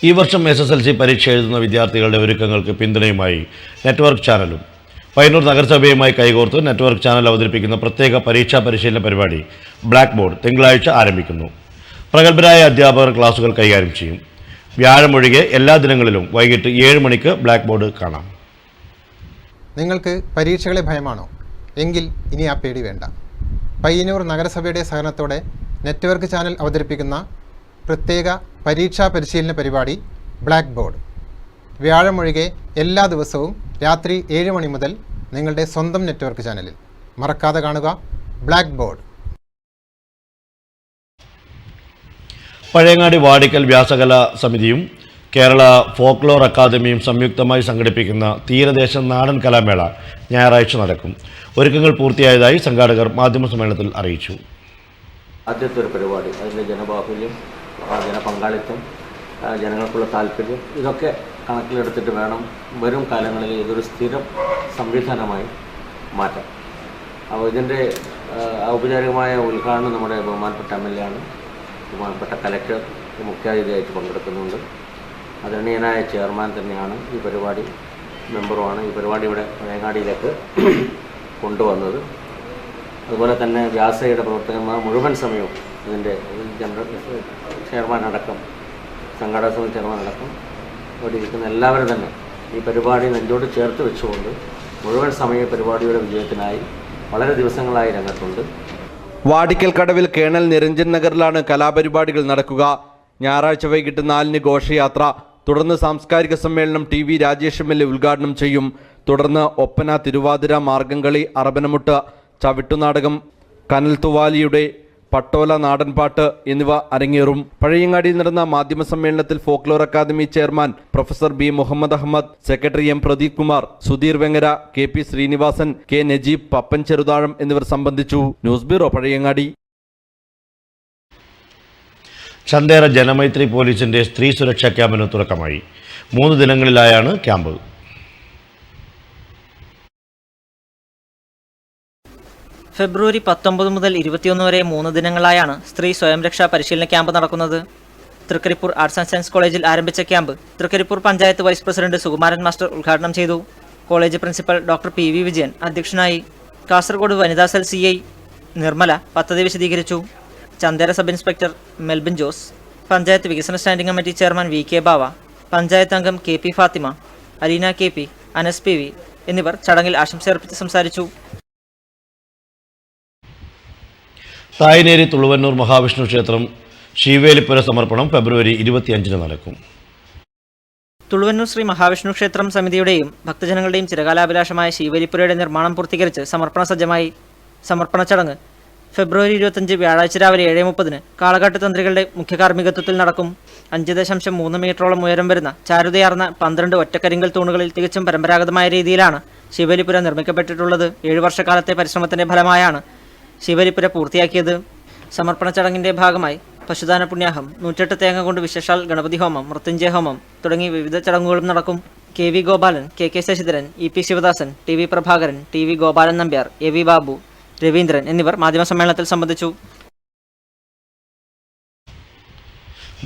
ഈ വർഷം SSLC പരീക്ഷ എഴുതുന്ന വിദ്യാർത്ഥികളുടെ ഒരുക്കങ്ങൾക്ക് പിന്തുണയുമായി നെറ്റ്വർക്ക് ചാനലും പയ്യന്നൂർ നഗരസഭയുമായി കൈകോർത്ത് നെറ്റ്വർക്ക് ചാനൽ അവതരിപ്പിക്കുന്ന പ്രത്യേക പരീക്ഷാ പരിശീലന പരിപാടി ബ്ലാക്ക് ബോർഡ് തിങ്കളാഴ്ച ആരംഭിക്കുന്നു. പ്രഗത്ഭരായ അധ്യാപകർ ക്ലാസുകൾ കൈകാര്യം ചെയ്യും. വ്യാഴമൊഴികെ എല്ലാ ദിനങ്ങളിലും വൈകിട്ട് 7 മണിക്ക് ബ്ലാക്ക് ബോർഡ് കാണാം. നിങ്ങൾക്ക് പരീക്ഷകളെ ഭയമാണോ? എങ്കിൽ ഇനി ആ പേടി വേണ്ട. പയ്യന്നൂർ നഗരസഭയുടെ സഹകരണത്തോടെ നെറ്റ്വർക്ക് ചാനൽ അവതരിപ്പിക്കുന്ന പ്രത്യേക പരീക്ഷാ പരിശീലന പരിപാടി ബ്ലാക്ക് ബോർഡ് വ്യാഴമൊഴികെ എല്ലാ ദിവസവും രാത്രി 7 മണി മുതൽ നിങ്ങളുടെ സ്വന്തം നെറ്റ്വർക്ക് ചാനലിൽ. മറക്കാതെ കാണുക ബ്ലാക്ക് ബോർഡ്. പഴയങ്ങാടി വാടിക്കൽ വ്യാസകലാ സമിതിയും കേരള ഫോക്ലോർ അക്കാദമിയും സംയുക്തമായി സംഘടിപ്പിക്കുന്ന തീരദേശ നാടൻ കലാമേള ഞായറാഴ്ച നടക്കും. ഒരുക്കങ്ങൾ പൂർത്തിയായതായി സംഘാടകർ മാധ്യമസമ്മേളനത്തിൽ അറിയിച്ചു. ആദ്യത്തെ ഒരു പരിപാടി, അതിൻ്റെ ജനബാഹുല്യം, ജനപങ്കാളിത്തം, ജനങ്ങൾക്കുള്ള താല്പര്യം, ഇതൊക്കെ കണക്കിലെടുത്തിട്ട് വേണം വരും കാലങ്ങളിൽ ഇതൊരു സ്ഥിരം സംവിധാനമായി മാറ്റാം. അപ്പോൾ ഇതിൻ്റെ ഔപചാരികമായ ഉദ്ഘാടനം നമ്മുടെ ബഹുമാനപ്പെട്ട MLA ആണ്. ബഹുമാനപ്പെട്ട കലക്ടർ മുഖ്യാതിഥിയായിട്ട് പങ്കെടുക്കുന്നുണ്ട്. ആദരണീയനായ ചെയർമാൻ തന്നെയാണ് ഈ പരിപാടി മെമ്പറുമാണ് ഈ പരിപാടി ഇവിടെ പഴയങ്ങാടിയിലേക്ക് കൊണ്ടുവന്നത്. അതുപോലെ തന്നെ വ്യാസയുടെ പ്രവർത്തകന്മാർ മുഴുവൻ സമയവും ഇതിൻ്റെ ജനറൽ ചെയർമാൻ അടക്കം, സംഘാടക സമിതി ചെയർമാൻ അടക്കം ഇവിടെ ഇരിക്കുന്ന എല്ലാവരും തന്നെ ഈ പരിപാടി നെഞ്ചോട് ചേർത്ത് വെച്ചുകൊണ്ട് മുഴുവൻ സമയ പരിപാടിയുടെ വിജയത്തിനായി വളരെ ദിവസങ്ങളായി രംഗത്തുണ്ട്. വാടിക്കൽ കടവിൽ കേണൽ നിരഞ്ജൻ നഗറിലാണ് കലാപരിപാടികൾ നടക്കുക. ഞായറാഴ്ച വൈകിട്ട് 4-ന് ഘോഷയാത്ര, തുടർന്ന് സാംസ്കാരിക സമ്മേളനം TV രാജേഷ് MLA ഉദ്ഘാടനം ചെയ്യും. തുടർന്ന് ഒപ്പന, തിരുവാതിര, മാർഗംകളി, അറബനമുട്ട്, ചവിട്ടുനാടകം, കനൽത്തുവാലിയുടെ പട്ടോല നാടൻപാട്ട് എന്നിവ അരങ്ങേറും. പഴയങ്ങാടിയിൽ നടന്ന മാധ്യമ സമ്മേളനത്തിൽ folklore academy chairman professor B Muhammad Ahmed, secretary M Pradeep Kumar, Sudheer Vengara, K P Srinivasan, K Najeeb, Pappan Cheruthazham എന്നിവർ സംബന്ധിച്ചു. News bureau Pazhayangadi. ചന്തേര ജനമൈത്രി പോലീസിന്റെ സ്ത്രീ സുരക്ഷാ ക്യാമ്പിന് തുടക്കമായി. 3 ദിനങ്ങളിലായാണ് ക്യാമ്പ്. ഫെബ്രുവരി 19 മുതൽ 21 വരെ 3 ദിനങ്ങളായാണ് സ്ത്രീ സ്വയം രക്ഷാ പരിശീലന ക്യാമ്പ് നടക്കുന്നത്. തൃക്കരിപ്പൂർ ആർട്സ് ആൻഡ് സയൻസ് കോളേജിൽ ആരംഭിച്ച camp Trikaripur panchayat vice president Sukumaran master ഉദ്ഘാടനം ചെയ്തു. College principal doctor P V Vijayan അധ്യക്ഷനായി. കാസർഗോഡ് വനിതാ സെൽ CI നിർമ്മല പദ്ധതി വിശദീകരിച്ചു. ചന്തേര സബ് ഇൻസ്പെക്ടർ മെൽബിൻ ജോസ്, പഞ്ചായത്ത് വികസന standing committee chairman VK Bava, panchayat അംഗം KP Fathima, Aleena KP, Anas PV എന്നിവർ ചടങ്ങിൽ ആശംസയർപ്പിച്ച് സംസാരിച്ചു. തായ്നേരി തുളുവന്നൂർ മഹാവിഷ്ണു ക്ഷേത്രം ശീവേലിപ്പുര സമർപ്പണം ഫെബ്രുവരി 25 നടക്കും. തുളുവന്നൂർ ശ്രീ മഹാവിഷ്ണു ക്ഷേത്രം സമിതിയുടെയും ഭക്തജനങ്ങളുടെയും ചിരകാലാഭിലാഷമായ ശീവേലിപ്പുരയുടെ നിർമ്മാണം പൂർത്തീകരിച്ച് സമർപ്പണ സജ്ജമായി. സമർപ്പണ ചടങ്ങ് ഫെബ്രുവരി 25 വ്യാഴാഴ്ച രാവിലെ 7:30 കാളകാട്ട് തന്ത്രികളുടെ മുഖ്യ കാർമ്മികത്വത്തിൽ നടക്കും. 5.3 മീറ്ററോളം ഉയരം വരുന്ന ചാരുതയാർന്ന 12 ഒറ്റക്കരിങ്കൽ തൂണുകളിൽ തികച്ചും പരമ്പരാഗതമായ രീതിയിലാണ് ശിവലിപുര നിർമ്മിക്കപ്പെട്ടിട്ടുള്ളത്. 7 വർഷക്കാലത്തെ പരിശ്രമത്തിന്റെ ഫലമായാണ് ശിവലിപുര പൂർത്തിയാക്കിയത്. സമർപ്പണ ചടങ്ങിന്റെ ഭാഗമായി പശുദാന പുണ്യാഹം, 108 തേങ്ങ കൊണ്ട് വിശേഷാൽ ഗണപതി ഹോമം, മൃത്യുഞ്ജയ ഹോമം തുടങ്ങി വിവിധ ചടങ്ങുകളും നടക്കും. KV Gopalan, KK Sasidharan, EP Sivadasan, TV Prabhakaran, TV Gopalan Nambiar, AV Babu, Raveendran എന്നിവർ മാധ്യമസമ്മേളനത്തിൽ സംബന്ധിച്ചു.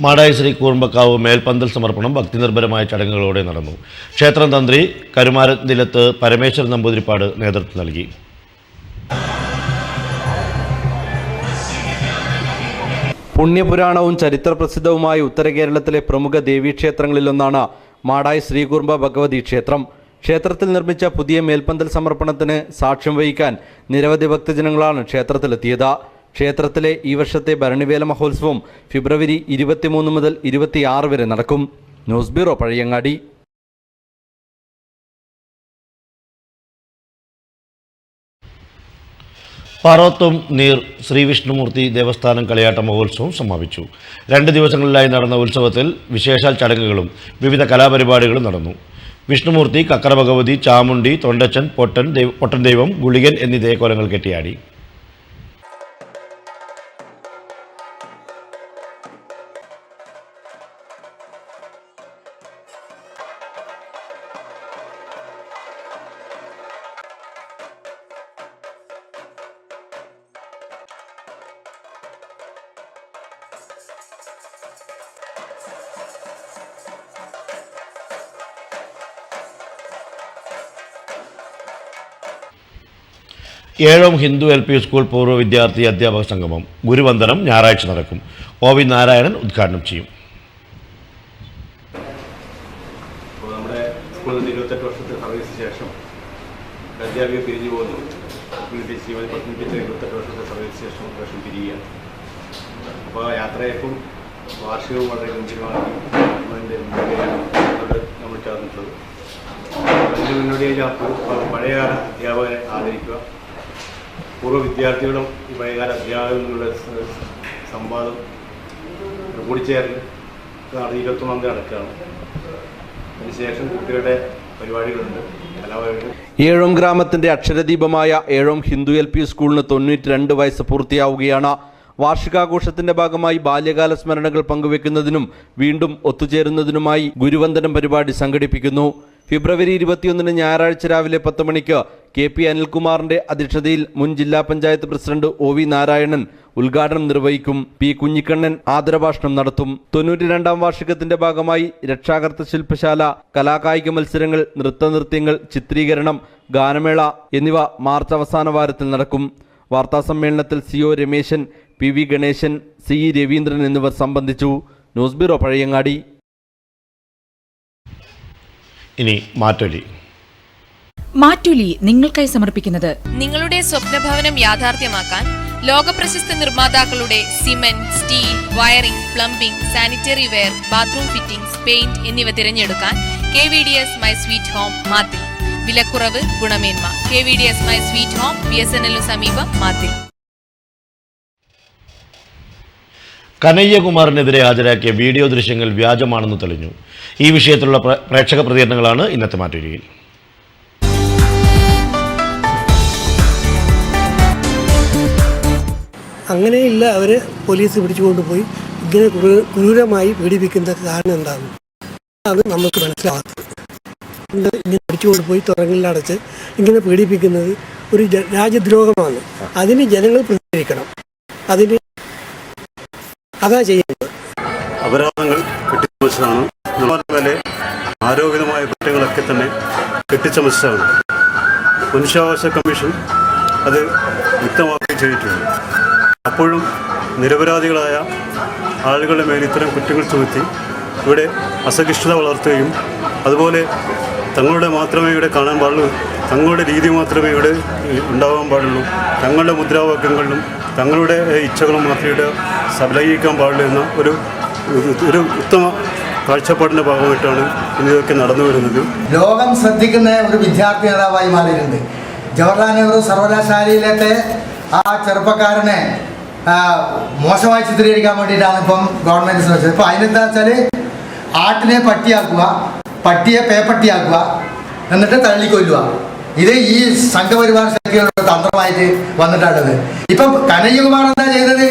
മാടായി ശ്രീ കൂർമ്പക്കാവ് മേൽപ്പന്തൽ സമർപ്പണം ഭക്തിനിർഭരമായ ചടങ്ങുകളോടെ നടന്നു. ക്ഷേത്രം തന്ത്രി കരുമാരനിലത്ത് പരമേശ്വരൻ നമ്പൂതിരിപ്പാട് നേതൃത്വം നൽകി. പുണ്യപുരാണവും ചരിത്രപ്രസിദ്ധവുമായ ഉത്തര കേരളത്തിലെ പ്രമുഖ ദേവീക്ഷേത്രങ്ങളിലൊന്നാണ് മാടായി ശ്രീകുർമ്പ ഭഗവതി ക്ഷേത്രം. ക്ഷേത്രത്തിൽ നിർമ്മിച്ച പുതിയ മേൽപ്പന്തൽ സമർപ്പണത്തിന് സാക്ഷ്യം വഹിക്കാൻ നിരവധി ഭക്തജനങ്ങളാണ് ക്ഷേത്രത്തിലെത്തിയത്. ക്ഷേത്രത്തിലെ ഈ വർഷത്തെ ഭരണിവേല മഹോത്സവം ഫെബ്രുവരി 23 മുതൽ 26 വരെ നടക്കും. News bureau Pazhayangadi. പാറോത്തും നീർ ശ്രീവിഷ്ണുമൂർത്തി ദേവസ്ഥാനം കളിയാട്ട മഹോത്സവം സമാപിച്ചു. 2 ദിവസങ്ങളിലായി നടന്ന ഉത്സവത്തിൽ വിശേഷാൽ ചടങ്ങുകളും വിവിധ കലാപരിപാടികളും നടന്നു. വിഷ്ണുമൂർത്തി, കക്കറ ഭഗവതി, ചാമുണ്ടി, തൊണ്ടച്ചൻ, പൊട്ടൻ ദൈവം, ഗുളികൻ എന്നീ ദേവക്കോലങ്ങൾ കെട്ടിയാടി. ഏഴോം ഹിന്ദു LP സ്കൂൾ പൂർവ്വ വിദ്യാർത്ഥി അധ്യാപക സംഗമം ഗുരുവന്ദനം ഞായറാഴ്ച നടക്കും. OV നാരായണൻ ഉദ്ഘാടനം ചെയ്യും. നമ്മുടെ സ്കൂളിൽ 28 വർഷത്തെ സർവീസിന് ശേഷം അധ്യാപിക പിരിഞ്ഞു പോകുന്നു. ശ്രീമതി പത്നി ടീച്ചർ 28 വർഷത്തെ സർവീസിന് ശേഷം വർഷം പിരിയുകയാണ്. അപ്പോൾ യാത്രയപ്പം വാർഷികവും വളരെ ഗംഭീരമാക്കി ഗവൺമെൻറ് നമ്മൾ ചേർന്നിട്ടുള്ളത്. അതിന് മുന്നോടിയായി പഴയകാല അധ്യാപകരെ ആദരിക്കുക, പൂർവ്വ വിദ്യാർത്ഥികളും ഈ പഴയകാല അധ്യാപകരുടെ സംവാദം കൂടിച്ചേരൽ 21 നടക്കുകയാണ്. അതിനുശേഷം കുട്ടികളുടെ പരിപാടികളുണ്ട്, കലാപരിപാടികൾ. ഏഴോം ഗ്രാമത്തിന്റെ അക്ഷരദീപമായ ഏഴോം ഹിന്ദു LP സ്കൂളിന് 92 വയസ്സ് പൂർത്തിയാവുകയാണ്. വാർഷികാഘോഷത്തിന്റെ ഭാഗമായി ബാല്യകാല സ്മരണകൾ പങ്കുവെക്കുന്നതിനും വീണ്ടും ഒത്തുചേരുന്നതിനുമായി ഗുരുവന്ദനം പരിപാടി സംഘടിപ്പിക്കുന്നു. ഫെബ്രുവരി 21 ഞായറാഴ്ച രാവിലെ 10 മണിക്ക് KP അനിൽകുമാറിന്റെ അധ്യക്ഷതയിൽ മുൻ ജില്ലാ പഞ്ചായത്ത് പ്രസിഡന്റ് OV നാരായണൻ ഉദ്ഘാടനം നിർവഹിക്കും. P കുഞ്ഞിക്കണ്ണൻ ആദരഭാഷണം നടത്തും. 92ാം വാർഷികത്തിന്റെ ഭാഗമായി രക്ഷാകർത്ത ശില്പശാല, കലാകായിക മത്സരങ്ങൾ, നൃത്തനൃത്യങ്ങൾ, ചിത്രീകരണം, ഗാനമേള എന്നിവ മാർച്ച് അവസാന വാരത്തിൽ നടക്കും. വാർത്താസമ്മേളനത്തിൽ CO Rameshan, PV Ganesan, CE Raveendran എന്നിവർ സംബന്ധിച്ചു. News bureau Pazhayangadi. ഇനി മാറ്റൊലി. മാറ്റൊലി നിങ്ങൾക്കായി സമർപ്പിക്കുന്നത് നിങ്ങളുടെ സ്വപ്നഭവനം യാഥാർത്ഥ്യമാക്കാൻ ലോകപ്രശസ്ത നിർമ്മാതാക്കളുടെ cement, steel, wiring, plumbing, sanitary ware, bathroom fittings, paint എന്നിവ തിരഞ്ഞെടുക്കാൻ KVDS my sweet home Mathil. വിലക്കുറവ്, ഗുണമേന്മ. KVDS my sweet home, BSNL സമീപം, മാത്തിൽ. കനയ്യകുമാറിനെതിരെ ഹാജരാക്കിയ വീഡിയോ ദൃശ്യങ്ങൾ വ്യാജമാണെന്ന് തെളിഞ്ഞു. ഈ വിഷയത്തിലുള്ള പ്രേക്ഷക പ്രതികരണങ്ങളാണ് ഇന്നത്തെ മാറ്റൊലിയിൽ. അങ്ങനെയില്ല, അവരെ പോലീസ് പിടിച്ചുകൊണ്ടുപോയി ഇങ്ങനെ ക്രൂരമായി പീഡിപ്പിക്കുന്ന കാരണം എന്താണ് അത് നമുക്ക് മനസ്സിലാവാത്തത്. ഇങ്ങനെ പിടിച്ചുകൊണ്ടുപോയി തുറങ്ങളിലടച്ച് ഇങ്ങനെ പീഡിപ്പിക്കുന്നത് ഒരു രാജ്യദ്രോഹമാണ്. അതിന് ജനങ്ങൾ പ്രതികരിക്കണം. അതിന് അതാ ചെയ്യുന്നത്. അപരാധങ്ങൾ കെട്ടിച്ചമച്ചതാണ്. അതുപോലെ ആരോഗ്യമായ കുറ്റങ്ങളൊക്കെ തന്നെ കെട്ടിച്ചമച്ചതാണ്. മനുഷ്യാവകാശ കമ്മീഷൻ അത് വ്യക്തമാക്കി ചെയ്തിട്ടുണ്ട്. അപ്പോഴും നിരപരാധികളായ ആളുകളുടെ മേൽ ഇത്തരം കുറ്റങ്ങൾ ചുമത്തി ഇവിടെ അസഹിഷ്ണുത വളർത്തുകയും അതുപോലെ തങ്ങളുടെ മാത്രമേ ഇവിടെ കാണാൻ പാടുള്ളൂ, തങ്ങളുടെ രീതി മാത്രമേ ഇവിടെ ഉണ്ടാകാൻ പാടുള്ളൂ, തങ്ങളുടെ മുദ്രാവാക്യങ്ങളിലും തങ്ങളുടെ ഇച്ഛകളും മാത്രമേ ഇവിടെ സബലീകരിക്കാൻ പാടുള്ളൂ എന്ന ഒരു ഉത്തമ കാഴ്ചപ്പാടിൻ്റെ ഭാഗമായിട്ടാണ് ഇതൊക്കെ നടന്നു വരുന്നത്. ലോകം ശ്രദ്ധിക്കുന്ന ഒരു വിദ്യാർത്ഥി നേതാവായി മാറിയിട്ടുണ്ട്. ജവഹർലാൽ നെഹ്റു സർവകലാശാലയിലൊക്കെ ആ ചെറുപ്പക്കാരനെ മോശമായി ചിത്രീകരിക്കാൻ വേണ്ടിയിട്ടാണ് ഇപ്പം ഗവൺമെൻറ് ശ്രമിച്ചത്. ഇപ്പം അതിനെന്താ വെച്ചാൽ ആട്ടിനെ പട്ടിയാക്കുക, പട്ടിയെ പേപ്പട്ടിയാക്കുക, എന്നിട്ട് തള്ളിക്കൊല്ലുക. ഇത് ഈ സംഘപരിവാർ ശക്തികളുടെ തന്ത്രമായിട്ട് വന്നിട്ടുള്ളത്. ഇപ്പം കനയ്യകുമാർ എന്താ ചെയ്തത്?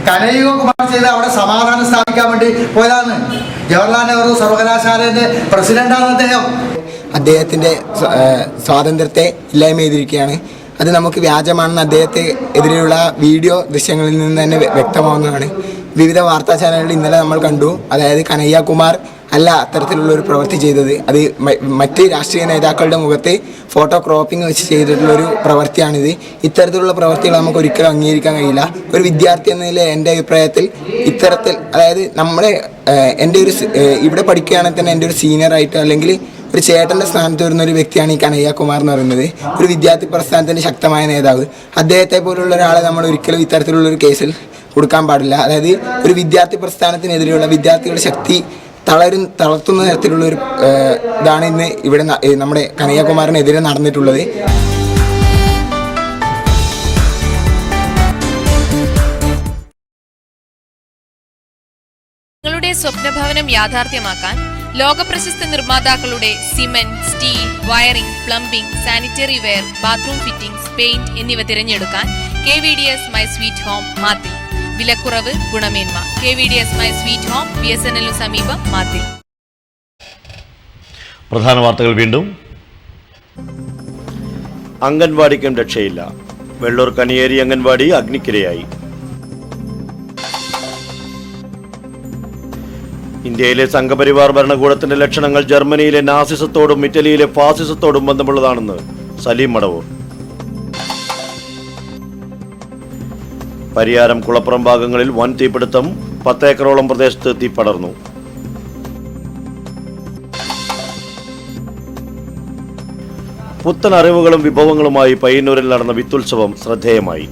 കനയ്യകുമാർ ചെയ്ത് അവിടെ സമാധാനം സ്ഥാപിക്കാൻ വേണ്ടി പോയതാണ്. ജവഹർലാൽ നെഹ്റു സർവകലാശാലയുടെ പ്രസിഡന്റാണ് അദ്ദേഹം. അദ്ദേഹത്തിൻ്റെ സ്വാതന്ത്ര്യത്തെ ഇല്ലായ്മ ചെയ്തിരിക്കുകയാണ്. അത് നമുക്ക് വ്യാജമാണെന്ന് അദ്ദേഹത്തെ എതിരെയുള്ള വീഡിയോ ദൃശ്യങ്ങളിൽ നിന്ന് തന്നെ വ്യക്തമാവുന്നതാണ്. വിവിധ വാർത്താ ചാനലുകളിൽ ഇന്നലെ നമ്മൾ കണ്ടു. അതായത് കനയ്യകുമാർ അല്ല അത്തരത്തിലുള്ള ഒരു പ്രവൃത്തി ചെയ്തത്. അത് മറ്റ് രാഷ്ട്രീയ നേതാക്കളുടെ മുഖത്ത് ഫോട്ടോ ക്രോപ്പിംഗ് വെച്ച് ചെയ്തിട്ടുള്ളൊരു പ്രവൃത്തിയാണിത്. ഇത്തരത്തിലുള്ള പ്രവൃത്തികൾ നമുക്ക് ഒരിക്കലും അംഗീകരിക്കാൻ കഴിയില്ല. ഒരു വിദ്യാർത്ഥി എന്ന നിലയിൽ എൻ്റെ അഭിപ്രായത്തിൽ ഇത്തരത്തിൽ, അതായത് എൻ്റെ ഒരു ഇവിടെ പഠിക്കുകയാണെങ്കിൽ തന്നെ എൻ്റെ ഒരു സീനിയറായിട്ട് അല്ലെങ്കിൽ ഒരു ചേട്ടൻ്റെ സ്ഥാനത്ത് വരുന്ന ഒരു വ്യക്തിയാണ് ഈ കനയ്യകുമാർ എന്ന് പറയുന്നത്. ഒരു വിദ്യാർത്ഥി പ്രസ്ഥാനത്തിൻ്റെ ശക്തമായ നേതാവ്. അദ്ദേഹത്തെ പോലുള്ള ഒരാളെ നമ്മൾ ഒരിക്കലും ഇത്തരത്തിലുള്ളൊരു കേസിൽ കൊടുക്കാൻ പാടില്ല. അതായത് ഒരു വിദ്യാർത്ഥി പ്രസ്ഥാനത്തിനെതിരെയുള്ള വിദ്യാർത്ഥികളുടെ ശക്തി തളർത്തുന്ന തരത്തിലുള്ള ഒരു ഇതാണ് ഇന്ന് ഇവിടെ നമ്മുടെ കനയ്യകുമാറിനെതിരെ നടന്നിട്ടുള്ളത്. നിങ്ങളുടെ സ്വപ്നഭവനം യാഥാർത്ഥ്യമാക്കാൻ ലോകപ്രശസ്ത നിർമ്മാതാക്കളുടെ cement, steel, wiring, plumbing, sanitary ware, bathroom fittings, paint എന്നിവ തിരഞ്ഞെടുക്കാൻ KVDS my sweet home, Mathil. വിലക്കുറവ്, ഗുണമേന്മ. KVDS my sweet home, BSNL സമീപം, മാത്തിൽ. പ്രധാന വാർത്തകൾ വീണ്ടും. അംഗൻവാടിക്കും രക്ഷയില്ല. വെള്ളൂർ കനിയേരി അംഗൻവാടി അഗ്നിക്കിരയായി. ഇന്ത്യയിലെ സംഘപരിവാർ ഭരണകൂടത്തിന്റെ ലക്ഷണങ്ങൾ ജർമ്മനിയിലെ നാസിസത്തോടും ഇറ്റലിയിലെ ഫാസിസത്തോടും ബന്ധമുള്ളതാണെന്ന് സലീം മടവൂർ. പരിയാരം കുളപ്പുറം ഭാഗങ്ങളിൽ വൻ തീപിടുത്തം. 10 ഏക്കറോളം പ്രദേശത്ത് തീ പടർന്നു. പുത്തൻ അറിവുകളും വിഭവങ്ങളുമായി പയ്യന്നൂരിൽ നടന്ന വിത്തുത്സവം ശ്രദ്ധേയമായി.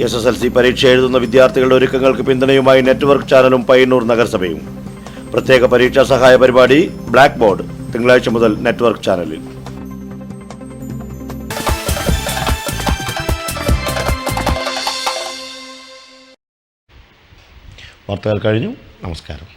SSLC പരീക്ഷ എഴുതുന്ന വിദ്യാർത്ഥികളുടെ ഒരുക്കങ്ങൾക്ക് പിന്തുണയുമായി നെറ്റ്വർക്ക് ചാനലും പയ്യന്നൂർ നഗരസഭയും. പ്രത്യേക പരീക്ഷാ സഹായ പരിപാടി ബ്ലാക്ക് ബോർഡ് തിങ്കളാഴ്ച മുതൽ നെറ്റ്വർക്ക് ചാനലിൽ. വാർത്തകൾ കഴിഞ്ഞു. നമസ്കാരം.